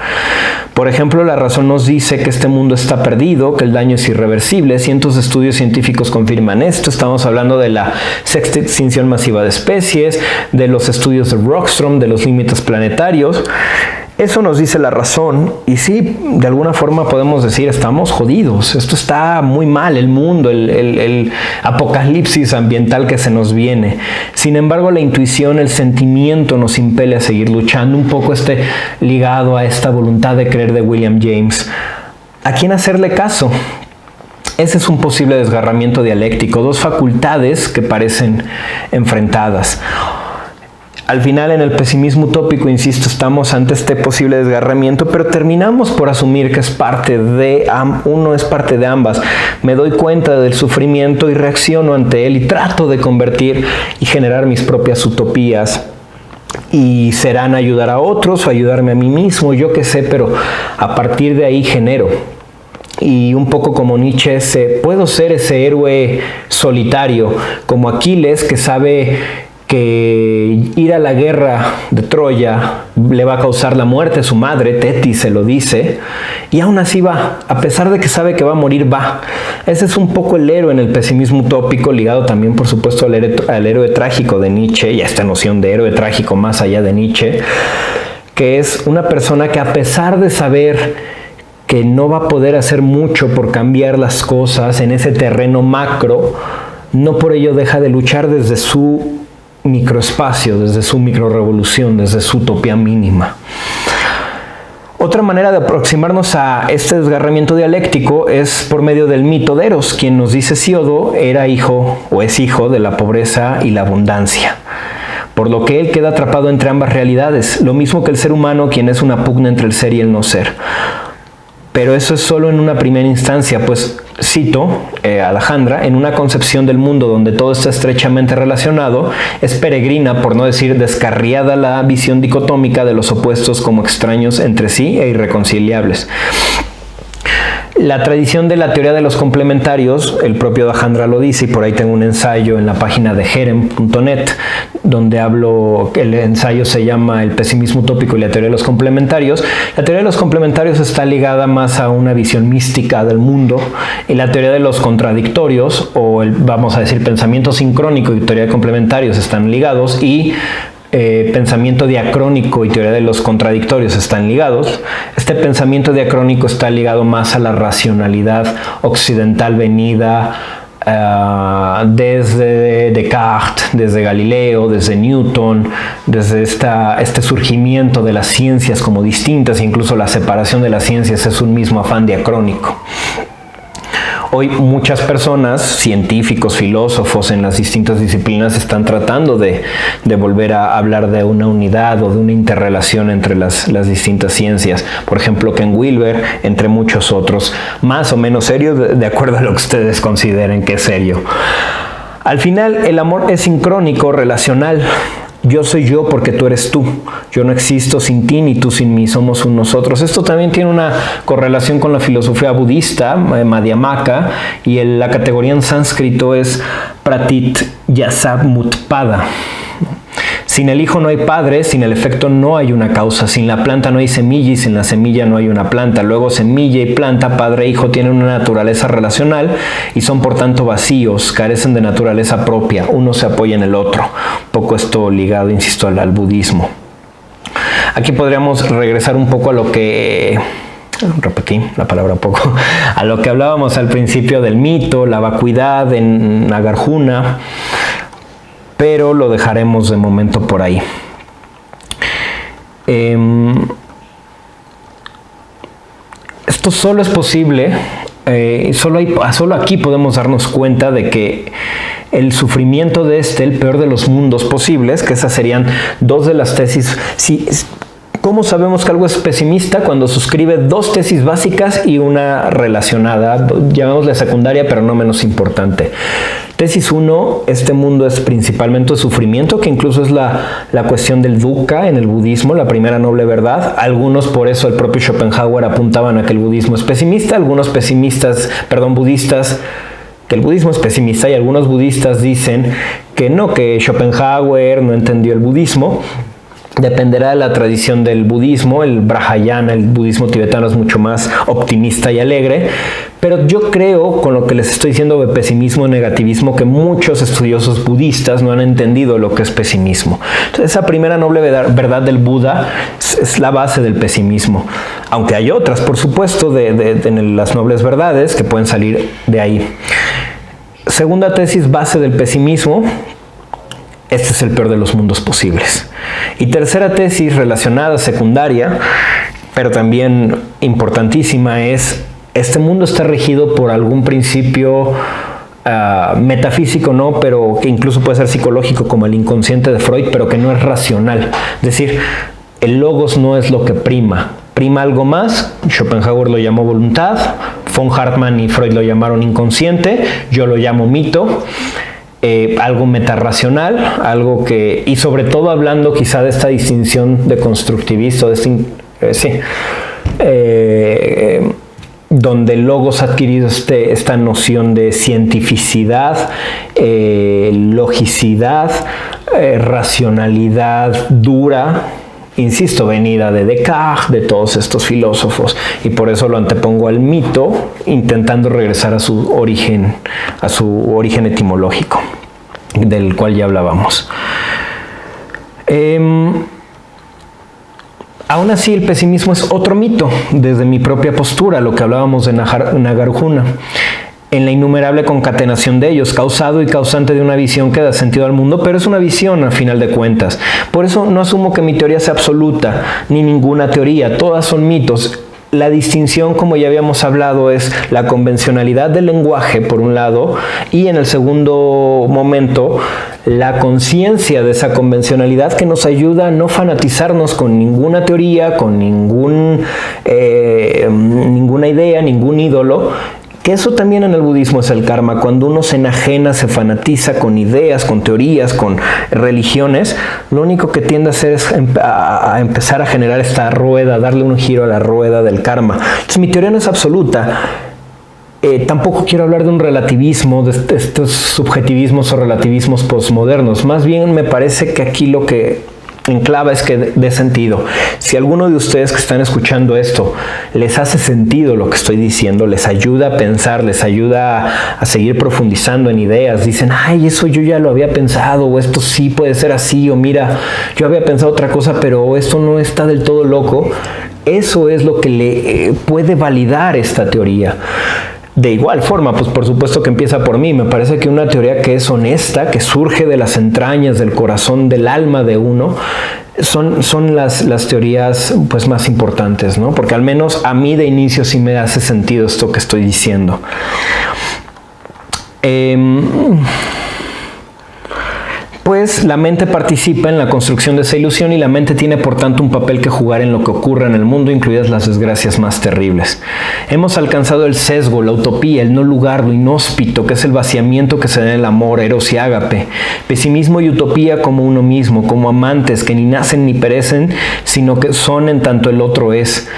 Por ejemplo, la razón nos dice que este mundo está perdido, que el daño es irreversible. Cientos de estudios científicos confirman esto. Estamos hablando de la sexta extinción masiva de especies, de los estudios de Rockström, de los límites planetarios. Eso nos dice la razón y sí, de alguna forma podemos decir estamos jodidos, esto está muy mal, el mundo, el apocalipsis ambiental que se nos viene. Sin embargo, la intuición, el sentimiento nos impele a seguir luchando, un poco ligado a esta voluntad de creer de William James. ¿A quién hacerle caso? Ese es un posible desgarramiento dialéctico, dos facultades que parecen enfrentadas. Al final, en el pesimismo utópico, insisto, estamos ante este posible desgarramiento, pero terminamos por asumir que uno es parte de ambas. Me doy cuenta del sufrimiento y reacciono ante él y trato de convertir y generar mis propias utopías. Y serán ayudar a otros o ayudarme a mí mismo, yo qué sé, pero a partir de ahí genero. Y un poco como Nietzsche, puedo ser ese héroe solitario, como Aquiles, que sabe que ir a la guerra de Troya le va a causar la muerte a su madre, Tetis se lo dice, y aún así va, a pesar de que sabe que va a morir, va. Ese es un poco el héroe en el pesimismo utópico, ligado también por supuesto al héroe trágico de Nietzsche, y a esta noción de héroe trágico más allá de Nietzsche, que es una persona que a pesar de saber que no va a poder hacer mucho por cambiar las cosas en ese terreno macro, no por ello deja de luchar desde su microespacio, desde su microrevolución, desde su utopía mínima. Otra manera de aproximarnos a este desgarramiento dialéctico es por medio del mito de Eros, quien nos dice Hesíodo era hijo o es hijo de la pobreza y la abundancia, por lo que él queda atrapado entre ambas realidades, lo mismo que el ser humano, quien es una pugna entre el ser y el no ser. Pero eso es solo en una primera instancia, pues cito Alejandra, en una concepción del mundo donde todo está estrechamente relacionado, es peregrina, por no decir descarriada, la visión dicotómica de los opuestos como extraños entre sí e irreconciliables. La tradición de la teoría de los complementarios, el propio Alejandra lo dice, y por ahí tengo un ensayo en la página de jerem.net, donde el ensayo se llama El pesimismo utópico y la teoría de los complementarios. La teoría de los complementarios está ligada más a una visión mística del mundo, y la teoría de los contradictorios, vamos a decir, pensamiento sincrónico y teoría de complementarios están ligados, y pensamiento diacrónico y teoría de los contradictorios están ligados. Este pensamiento diacrónico está ligado más a la racionalidad occidental venida desde Descartes, desde Galileo, desde Newton, desde este surgimiento de las ciencias como distintas, incluso la separación de las ciencias es un mismo afán diacrónico. Hoy muchas personas, científicos, filósofos en las distintas disciplinas están tratando de volver a hablar de una unidad o de una interrelación entre las distintas ciencias. Por ejemplo, Ken Wilber, entre muchos otros, más o menos serios, de acuerdo a lo que ustedes consideren que es serio. Al final, el amor es sincrónico, relacional. Yo soy yo porque tú eres tú. Yo no existo sin ti ni tú sin mí. Somos un nosotros. Esto también tiene una correlación con la filosofía budista, Madhyamaka, y la categoría en sánscrito es Pratit Yasab Mutpada. Sin el hijo no hay padre, sin el efecto no hay una causa, sin la planta no hay semilla y sin la semilla no hay una planta. Luego semilla y planta, padre e hijo tienen una naturaleza relacional y son por tanto vacíos, carecen de naturaleza propia, uno se apoya en el otro. Un poco esto ligado, insisto, al budismo. Aquí podríamos regresar un poco a lo que... repetí la palabra poco, a lo que hablábamos al principio del mito, la vacuidad en Nagarjuna, pero lo dejaremos de momento por ahí. Esto solo es posible, solo aquí podemos darnos cuenta de que el sufrimiento de el peor de los mundos posibles, que esas serían dos de las tesis. ¿Cómo sabemos que algo es pesimista? Cuando suscribe dos tesis básicas y una relacionada, llamémosla secundaria, pero no menos importante. Tesis 1, este mundo es principalmente sufrimiento, que incluso es la cuestión del dukkha en el budismo, la primera noble verdad. Algunos, por eso el propio Schopenhauer, apuntaban a que el budismo es pesimista, algunos budistas, que el budismo es pesimista, y algunos budistas dicen que no, que Schopenhauer no entendió el budismo. Dependerá de la tradición del budismo. El Brahayana, el budismo tibetano, es mucho más optimista y alegre, pero yo creo, con lo que les estoy diciendo de pesimismo y negativismo, que muchos estudiosos budistas no han entendido lo que es pesimismo. Entonces, esa primera noble verdad del Buda es la base del pesimismo, aunque hay otras, por supuesto, de las nobles verdades que pueden salir de ahí. Segunda tesis base del pesimismo: este es el peor de los mundos posibles. Y tercera tesis relacionada, secundaria, pero también importantísima, es: este mundo está regido por algún principio metafísico, no, pero que incluso puede ser psicológico, como el inconsciente de Freud, pero que no es racional. Es decir, el logos no es lo que prima. Prima algo más. Schopenhauer lo llamó voluntad, von Hartmann y Freud lo llamaron inconsciente, yo lo llamo mito. Algo metarracional, algo que, y sobre todo hablando quizá de esta distinción de constructivista, donde el logos ha adquirido esta noción de cientificidad, logicidad, racionalidad dura, insisto, venida de Descartes, de todos estos filósofos, y por eso lo antepongo al mito, intentando regresar a su origen etimológico, del cual ya hablábamos. Aún así, el pesimismo es otro mito, desde mi propia postura, lo que hablábamos de Nagarjuna, en la innumerable concatenación de ellos, causado y causante de una visión que da sentido al mundo, pero es una visión al final de cuentas. Por eso no asumo que mi teoría sea absoluta, ni ninguna teoría, todas son mitos. La distinción, como ya habíamos hablado, es la convencionalidad del lenguaje, por un lado, y en el segundo momento, la conciencia de esa convencionalidad que nos ayuda a no fanatizarnos con ninguna teoría, con ninguna idea, ningún ídolo. Que eso también en el budismo es el karma. Cuando uno se enajena, se fanatiza con ideas, con teorías, con religiones, lo único que tiende a hacer es a empezar a generar esta rueda, darle un giro a la rueda del karma. Entonces, mi teoría no es absoluta. Tampoco quiero hablar de un relativismo, de estos subjetivismos o relativismos postmodernos. Más bien me parece que aquí lo que enclava es que dé sentido. Si alguno de ustedes que están escuchando esto les hace sentido lo que estoy diciendo, les ayuda a pensar, les ayuda a seguir profundizando en ideas, dicen, ay, eso yo ya lo había pensado, o esto sí puede ser así, o mira, yo había pensado otra cosa, pero esto no está del todo loco, eso es lo que le puede validar esta teoría. De igual forma, pues por supuesto que empieza por mí. Me parece que una teoría que es honesta, que surge de las entrañas, del corazón, del alma de uno, son las teorías pues más importantes, ¿no? Porque al menos a mí de inicio sí me hace sentido esto que estoy diciendo. Pues la mente participa en la construcción de esa ilusión y la mente tiene por tanto un papel que jugar en lo que ocurre en el mundo, incluidas las desgracias más terribles. Hemos alcanzado el sesgo, la utopía, el no lugar, lo inhóspito, que es el vaciamiento que se da en el amor, eros y ágape. Pesimismo y utopía como uno mismo, como amantes que ni nacen ni perecen, sino que son en tanto el otro es.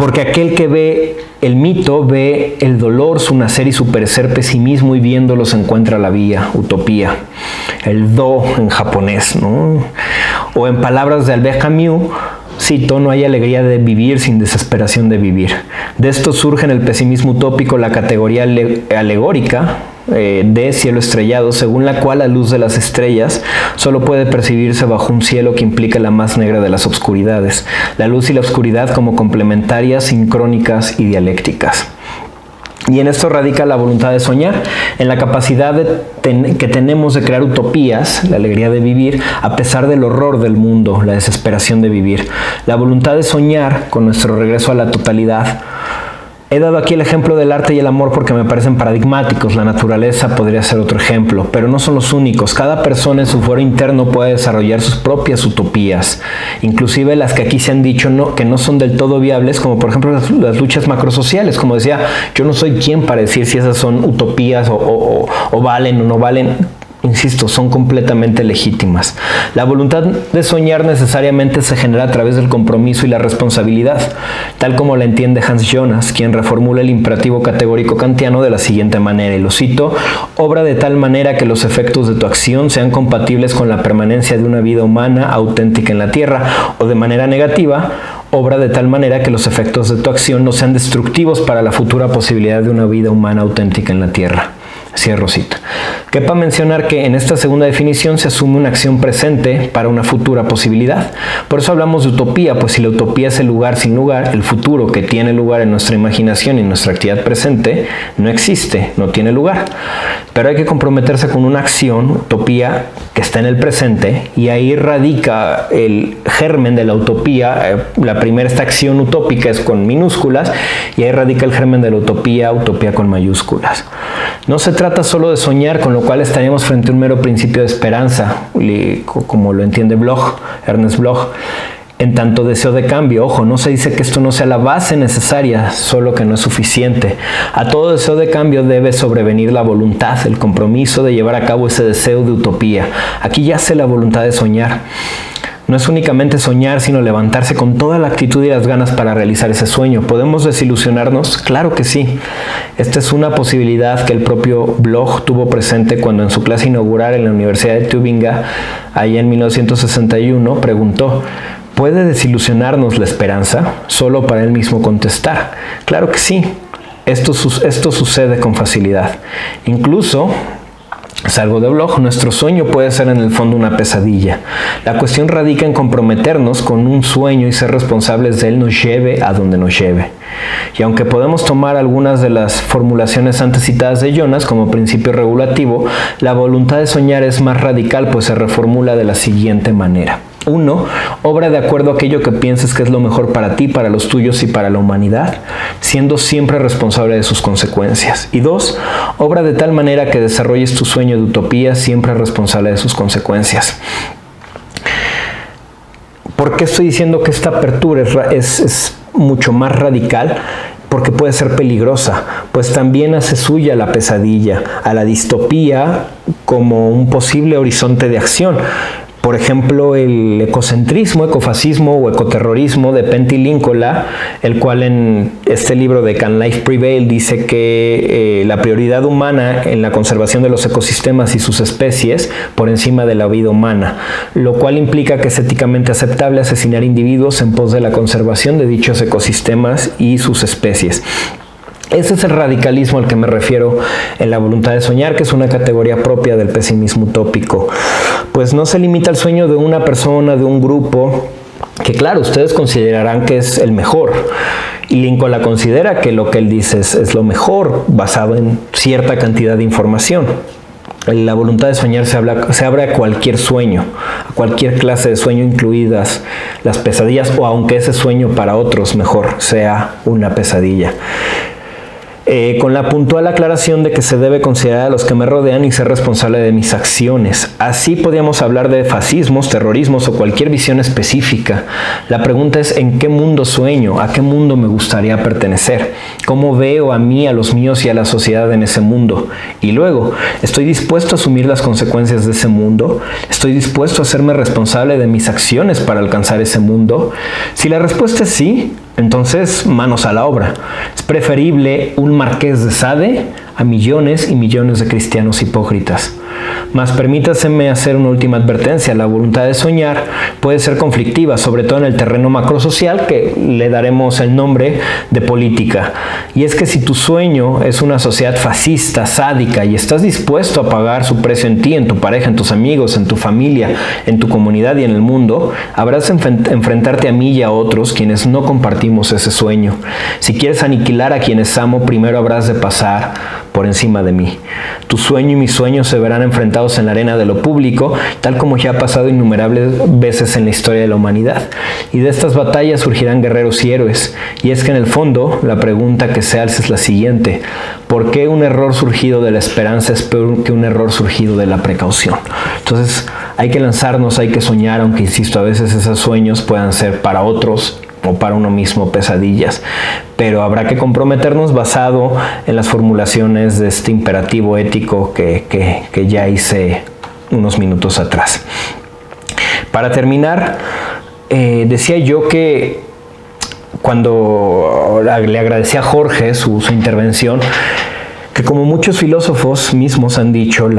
Porque aquel que ve el mito ve el dolor, su nacer y su perecer, pesimismo, y viéndolo se encuentra la vía, utopía. El do en japonés, ¿no? O en palabras de Albert Camus, cito, no hay alegría de vivir sin desesperación de vivir. De esto surge en el pesimismo utópico la categoría alegórica de cielo estrellado, según la cual la luz de las estrellas solo puede percibirse bajo un cielo que implica la más negra de las obscuridades, la luz y la oscuridad como complementarias, sincrónicas y dialécticas. Y en esto radica la voluntad de soñar, en la capacidad que tenemos de crear utopías, la alegría de vivir, a pesar del horror del mundo, la desesperación de vivir. La voluntad de soñar, con nuestro regreso a la totalidad. He dado aquí el ejemplo del arte y el amor porque me parecen paradigmáticos. La naturaleza podría ser otro ejemplo, pero no son los únicos. Cada persona en su fuero interno puede desarrollar sus propias utopías, inclusive las que aquí se han dicho que no son del todo viables, como por ejemplo las luchas macrosociales. Como decía, yo no soy quien para decir si esas son utopías o valen o no valen. Insisto, son completamente legítimas. La voluntad de soñar necesariamente se genera a través del compromiso y la responsabilidad, tal como la entiende Hans Jonas, quien reformula el imperativo categórico kantiano de la siguiente manera, y lo cito: obra de tal manera que los efectos de tu acción sean compatibles con la permanencia de una vida humana auténtica en la tierra, o de manera negativa, obra de tal manera que los efectos de tu acción no sean destructivos para la futura posibilidad de una vida humana auténtica en la tierra. Cierro cita. Quepa mencionar que en esta segunda definición se asume una acción presente para una futura posibilidad. Por eso hablamos de utopía, pues si la utopía es el lugar sin lugar, el futuro que tiene lugar en nuestra imaginación y en nuestra actividad presente no existe, no tiene lugar. Pero hay que comprometerse con una acción, utopía, que está en el presente, y ahí radica el germen de la utopía. La primera, esta acción utópica, es con minúsculas, y ahí radica el germen de la utopía, utopía con mayúsculas. No se trata solo de soñar, con lo cual estaríamos frente a un mero principio de esperanza, como lo entiende Ernest Bloch. En tanto deseo de cambio, ojo, no se dice que esto no sea la base necesaria, solo que no es suficiente. A todo deseo de cambio debe sobrevenir la voluntad, el compromiso de llevar a cabo ese deseo de utopía. Aquí yace la voluntad de soñar. No es únicamente soñar, sino levantarse con toda la actitud y las ganas para realizar ese sueño. ¿Podemos desilusionarnos? Claro que sí. Esta es una posibilidad que el propio Bloch tuvo presente cuando en su clase inaugural en la Universidad de Tübingen, allá en 1961, preguntó: ¿puede desilusionarnos la esperanza? Solo para él mismo contestar: claro que sí. Esto sucede con facilidad. Incluso, salvo de Bloch, nuestro sueño puede ser en el fondo una pesadilla. La cuestión radica en comprometernos con un sueño y ser responsables de él, nos lleve a donde nos lleve. Y aunque podemos tomar algunas de las formulaciones antes citadas de Jonas como principio regulativo, la voluntad de soñar es más radical, pues se reformula de la siguiente manera. 1. Obra de acuerdo a aquello que pienses que es lo mejor para ti, para los tuyos y para la humanidad, siendo siempre responsable de sus consecuencias. Y 2. Obra de tal manera que desarrolles tu sueño de utopía, siempre responsable de sus consecuencias. ¿Por qué estoy diciendo que esta apertura es mucho más radical? Porque puede ser peligrosa, pues también hace suya la pesadilla, a la distopía como un posible horizonte de acción. Por ejemplo, el ecocentrismo, ecofascismo o ecoterrorismo de Pentti Linkola, el cual en este libro de Can Life Prevail dice que la prioridad humana en la conservación de los ecosistemas y sus especies por encima de la vida humana, lo cual implica que es éticamente aceptable asesinar individuos en pos de la conservación de dichos ecosistemas y sus especies. Ese es el radicalismo al que me refiero en la voluntad de soñar, que es una categoría propia del pesimismo utópico. Pues no se limita al sueño de una persona, de un grupo, que claro, ustedes considerarán que es el mejor. Y Lincoln la considera que lo que él dice es lo mejor, basado en cierta cantidad de información. La voluntad de soñar se abre a cualquier sueño, a cualquier clase de sueño, incluidas las pesadillas, o aunque ese sueño para otros mejor sea una pesadilla. con la puntual aclaración de que se debe considerar a los que me rodean y ser responsable de mis acciones. Así podríamos hablar de fascismos, terrorismos o cualquier visión específica. La pregunta es: ¿en qué mundo sueño? ¿A qué mundo me gustaría pertenecer? ¿Cómo veo a mí, a los míos y a la sociedad en ese mundo? Y luego, ¿estoy dispuesto a asumir las consecuencias de ese mundo? ¿Estoy dispuesto a hacerme responsable de mis acciones para alcanzar ese mundo? Si la respuesta es sí, entonces manos a la obra. Es preferible un marqués de Sade a millones y millones de cristianos hipócritas. Mas permítaseme hacer una última advertencia: la voluntad de soñar puede ser conflictiva, sobre todo en el terreno macrosocial, que le daremos el nombre de política. Y es que si tu sueño es una sociedad fascista, sádica, y estás dispuesto a pagar su precio en ti, en tu pareja, en tus amigos, en tu familia, en tu comunidad y en el mundo, habrás de enfrentarte a mí y a otros quienes no compartimos ese sueño. Si quieres aniquilar a quienes amo, primero habrás de pasar por encima de mí. Tu sueño y mi sueño se verán enfrentados en la arena de lo público, tal como ya ha pasado innumerables veces en la historia de la humanidad. Y de estas batallas surgirán guerreros y héroes. Y es que en el fondo, la pregunta que se alza es la siguiente: ¿por qué un error surgido de la esperanza es peor que un error surgido de la precaución? Entonces, hay que lanzarnos, hay que soñar, aunque insisto, a veces esos sueños puedan ser para otros o para uno mismo pesadillas, pero habrá que comprometernos basado en las formulaciones de este imperativo ético que ya hice unos minutos atrás. Para terminar, decía yo que cuando le agradecí a Jorge su intervención, que como muchos filósofos mismos han dicho,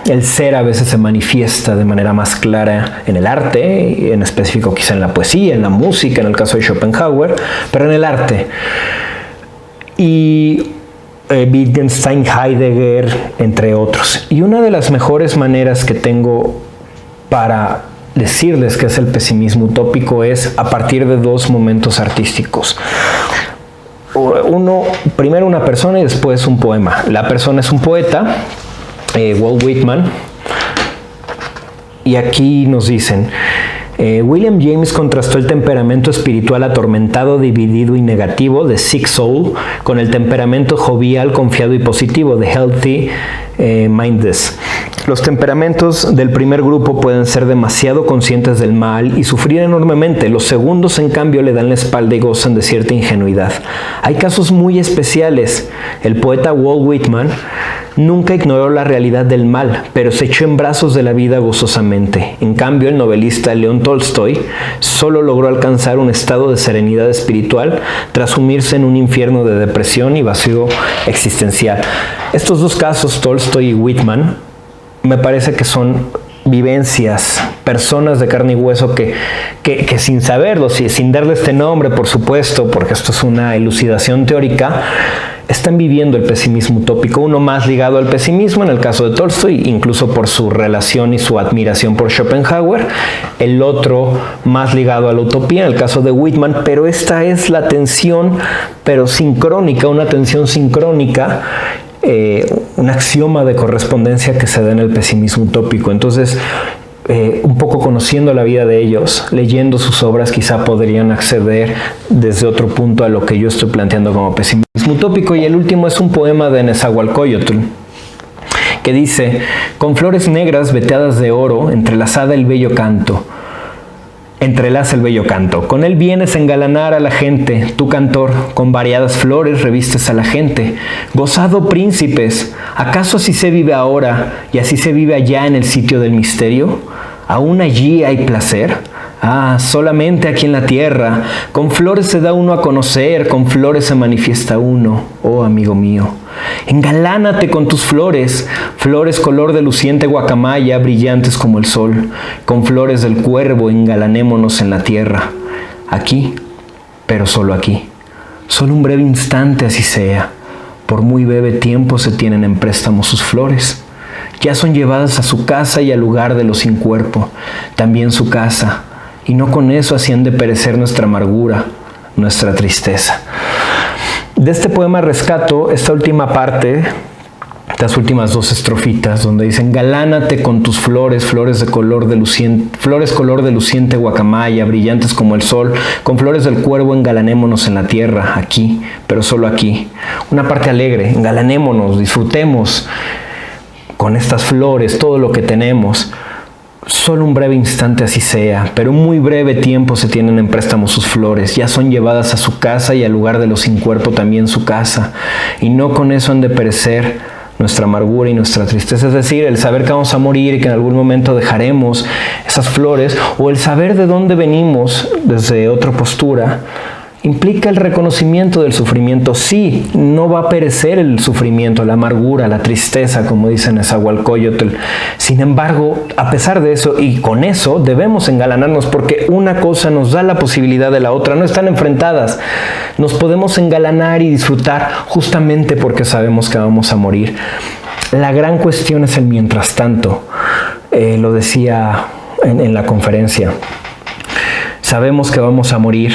el ser a veces se manifiesta de manera más clara en el arte, en específico quizá en la poesía, en la música, en el caso de Schopenhauer, pero en el arte. Y Wittgenstein, Heidegger, entre otros. Y una de las mejores maneras que tengo para decirles que es el pesimismo utópico es a partir de dos momentos artísticos. Primero una persona y después un poema. La persona es un poeta, Walt Whitman, y aquí nos dicen: William James contrastó el temperamento espiritual atormentado, dividido y negativo de sick soul con el temperamento jovial, confiado y positivo de healthy mindedness. Los temperamentos del primer grupo pueden ser demasiado conscientes del mal y sufrir enormemente. Los segundos, en cambio, le dan la espalda y gozan de cierta ingenuidad. Hay casos muy especiales. El poeta Walt Whitman nunca ignoró la realidad del mal, pero se echó en brazos de la vida gozosamente. En cambio, el novelista León Tolstoy solo logró alcanzar un estado de serenidad espiritual tras sumirse en un infierno de depresión y vacío existencial. Estos dos casos, Tolstoy y Whitman, me parece que son vivencias, personas de carne y hueso que sin saberlo, sin darle este nombre, por supuesto, porque esto es una elucidación teórica, están viviendo el pesimismo utópico, uno más ligado al pesimismo en el caso de Tolstoy, incluso por su relación y su admiración por Schopenhauer, el otro más ligado a la utopía en el caso de Whitman, pero esta es la tensión, pero sincrónica, una tensión sincrónica, un axioma de correspondencia que se da en el pesimismo utópico. Entonces, un poco conociendo la vida de ellos, leyendo sus obras, quizá podrían acceder desde otro punto a lo que yo estoy planteando como pesimismo utópico. Y el último es un poema de Nezahualcóyotl, que dice: con flores negras veteadas de oro, entrelaza el bello canto. Con él vienes a engalanar a la gente, tú cantor, con variadas flores revistes a la gente. Gozado príncipes, ¿acaso así se vive ahora y así se vive allá en el sitio del misterio? ¿Aún allí hay placer? Ah, solamente aquí en la tierra, con flores se da uno a conocer, con flores se manifiesta uno, oh amigo mío. Engalánate con tus flores, flores color de luciente guacamaya, brillantes como el sol. Con flores del cuervo engalanémonos en la tierra. Aquí, pero solo aquí. Solo un breve instante así sea. Por muy breve tiempo se tienen en préstamo sus flores. Ya son llevadas a su casa y al lugar de los sin cuerpo, también su casa. Y no con eso hacían de perecer nuestra amargura, nuestra tristeza. De este poema rescato esta última parte las últimas 2 estrofitas, donde dicen: galánate con tus flores, flores color de luciente guacamaya, brillantes como el sol, con flores del cuervo engalanémonos en la tierra, aquí, pero solo aquí. Una parte alegre, engalanémonos, disfrutemos con estas flores, todo lo que tenemos. Solo un breve instante así sea, pero un muy breve tiempo se tienen en préstamo sus flores, ya son llevadas a su casa y al lugar de los sin cuerpo también su casa, y no con eso han de perecer nuestra amargura y nuestra tristeza, es decir, el saber que vamos a morir y que en algún momento dejaremos esas flores, o el saber de dónde venimos desde otra postura, implica el reconocimiento del sufrimiento. Sí, no va a perecer el sufrimiento, la amargura, la tristeza, como dicen en Nezahualcóyotl. Sin embargo, a pesar de eso y con eso, debemos engalanarnos, porque una cosa nos da la posibilidad de la otra, no están enfrentadas. Nos podemos engalanar y disfrutar justamente porque sabemos que vamos a morir. La gran cuestión es el mientras tanto. Lo decía en la conferencia. Sabemos que vamos a morir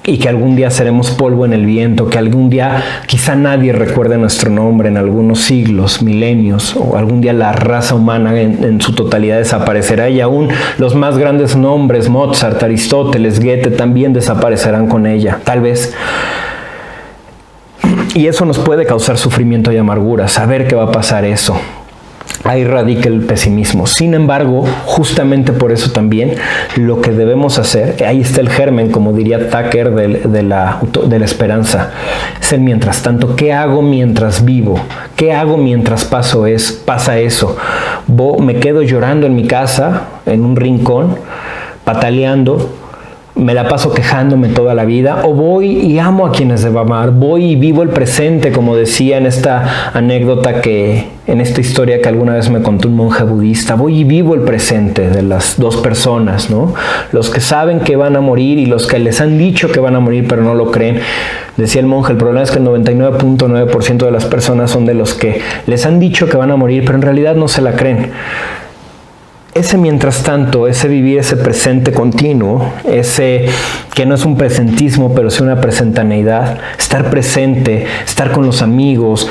y que algún día seremos polvo en el viento, que algún día quizá nadie recuerde nuestro nombre en algunos siglos, milenios, o algún día la raza humana en su totalidad desaparecerá, y aún los más grandes nombres, Mozart, Aristóteles, Goethe, también desaparecerán con ella, tal vez. Y eso nos puede causar sufrimiento y amargura, saber que va a pasar eso. Ahí radica el pesimismo. Sin embargo, justamente por eso también lo que debemos hacer, ahí está el germen, como diría Tucker, de la esperanza, es el mientras tanto. ¿Qué hago mientras vivo? ¿Qué hago mientras pasa eso? ¿Me quedo llorando en mi casa, en un rincón, pataleando? ¿Me la paso quejándome toda la vida? ¿O voy y amo a quienes debo amar? Voy y vivo el presente, como decía en esta anécdota en esta historia que alguna vez me contó un monje budista. Voy y vivo el presente de las 2 personas, ¿no? Los que saben que van a morir y los que les han dicho que van a morir pero no lo creen. Decía el monje, el problema es que el 99.9% de las personas son de los que les han dicho que van a morir pero en realidad no se la creen. Ese mientras tanto, ese vivir ese presente continuo, ese que no es un presentismo, pero sí una presentaneidad, estar presente, estar con los amigos,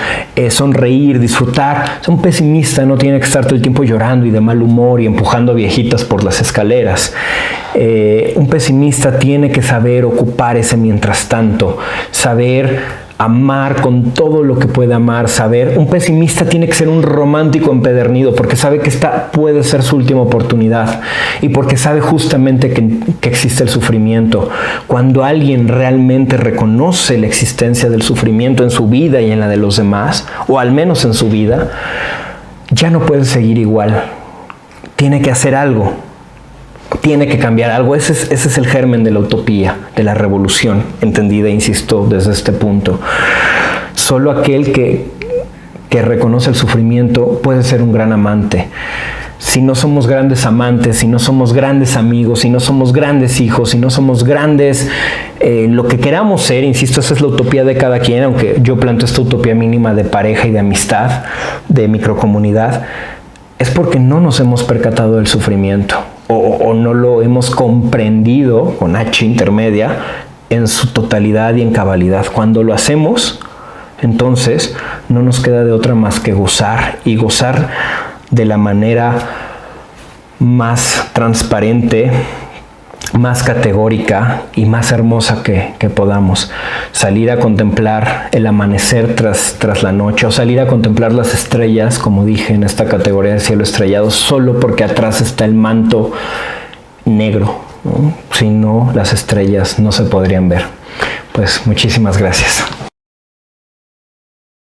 sonreír, disfrutar. Un pesimista no tiene que estar todo el tiempo llorando y de mal humor y empujando a viejitas por las escaleras. Un pesimista tiene que saber ocupar ese mientras tanto, saber amar con todo lo que puede amar, saber. Un pesimista tiene que ser un romántico empedernido porque sabe que esta puede ser su última oportunidad y porque sabe justamente que existe el sufrimiento. Cuando alguien realmente reconoce la existencia del sufrimiento en su vida y en la de los demás, o al menos en su vida, ya no puede seguir igual. Tiene que hacer algo. Tiene que cambiar algo. Ese es el germen de la utopía, de la revolución, entendida, insisto, desde este punto. Solo aquel que reconoce el sufrimiento puede ser un gran amante. Si no somos grandes amantes, si no somos grandes amigos, si no somos grandes hijos, si no somos grandes, lo que queramos ser, insisto, esa es la utopía de cada quien, aunque yo planteo esta utopía mínima de pareja y de amistad, de microcomunidad, es porque no nos hemos percatado del sufrimiento. O no lo hemos comprendido, con H intermedia, en su totalidad y en cabalidad. Cuando lo hacemos, entonces no nos queda de otra más que gozar, y gozar de la manera más transparente, más categórica y más hermosa que podamos. Salir a contemplar el amanecer tras la noche, o salir a contemplar las estrellas, como dije, en esta categoría de cielo estrellado, solo porque atrás está el manto negro, ¿no? Si no, las estrellas no se podrían ver. Pues muchísimas gracias.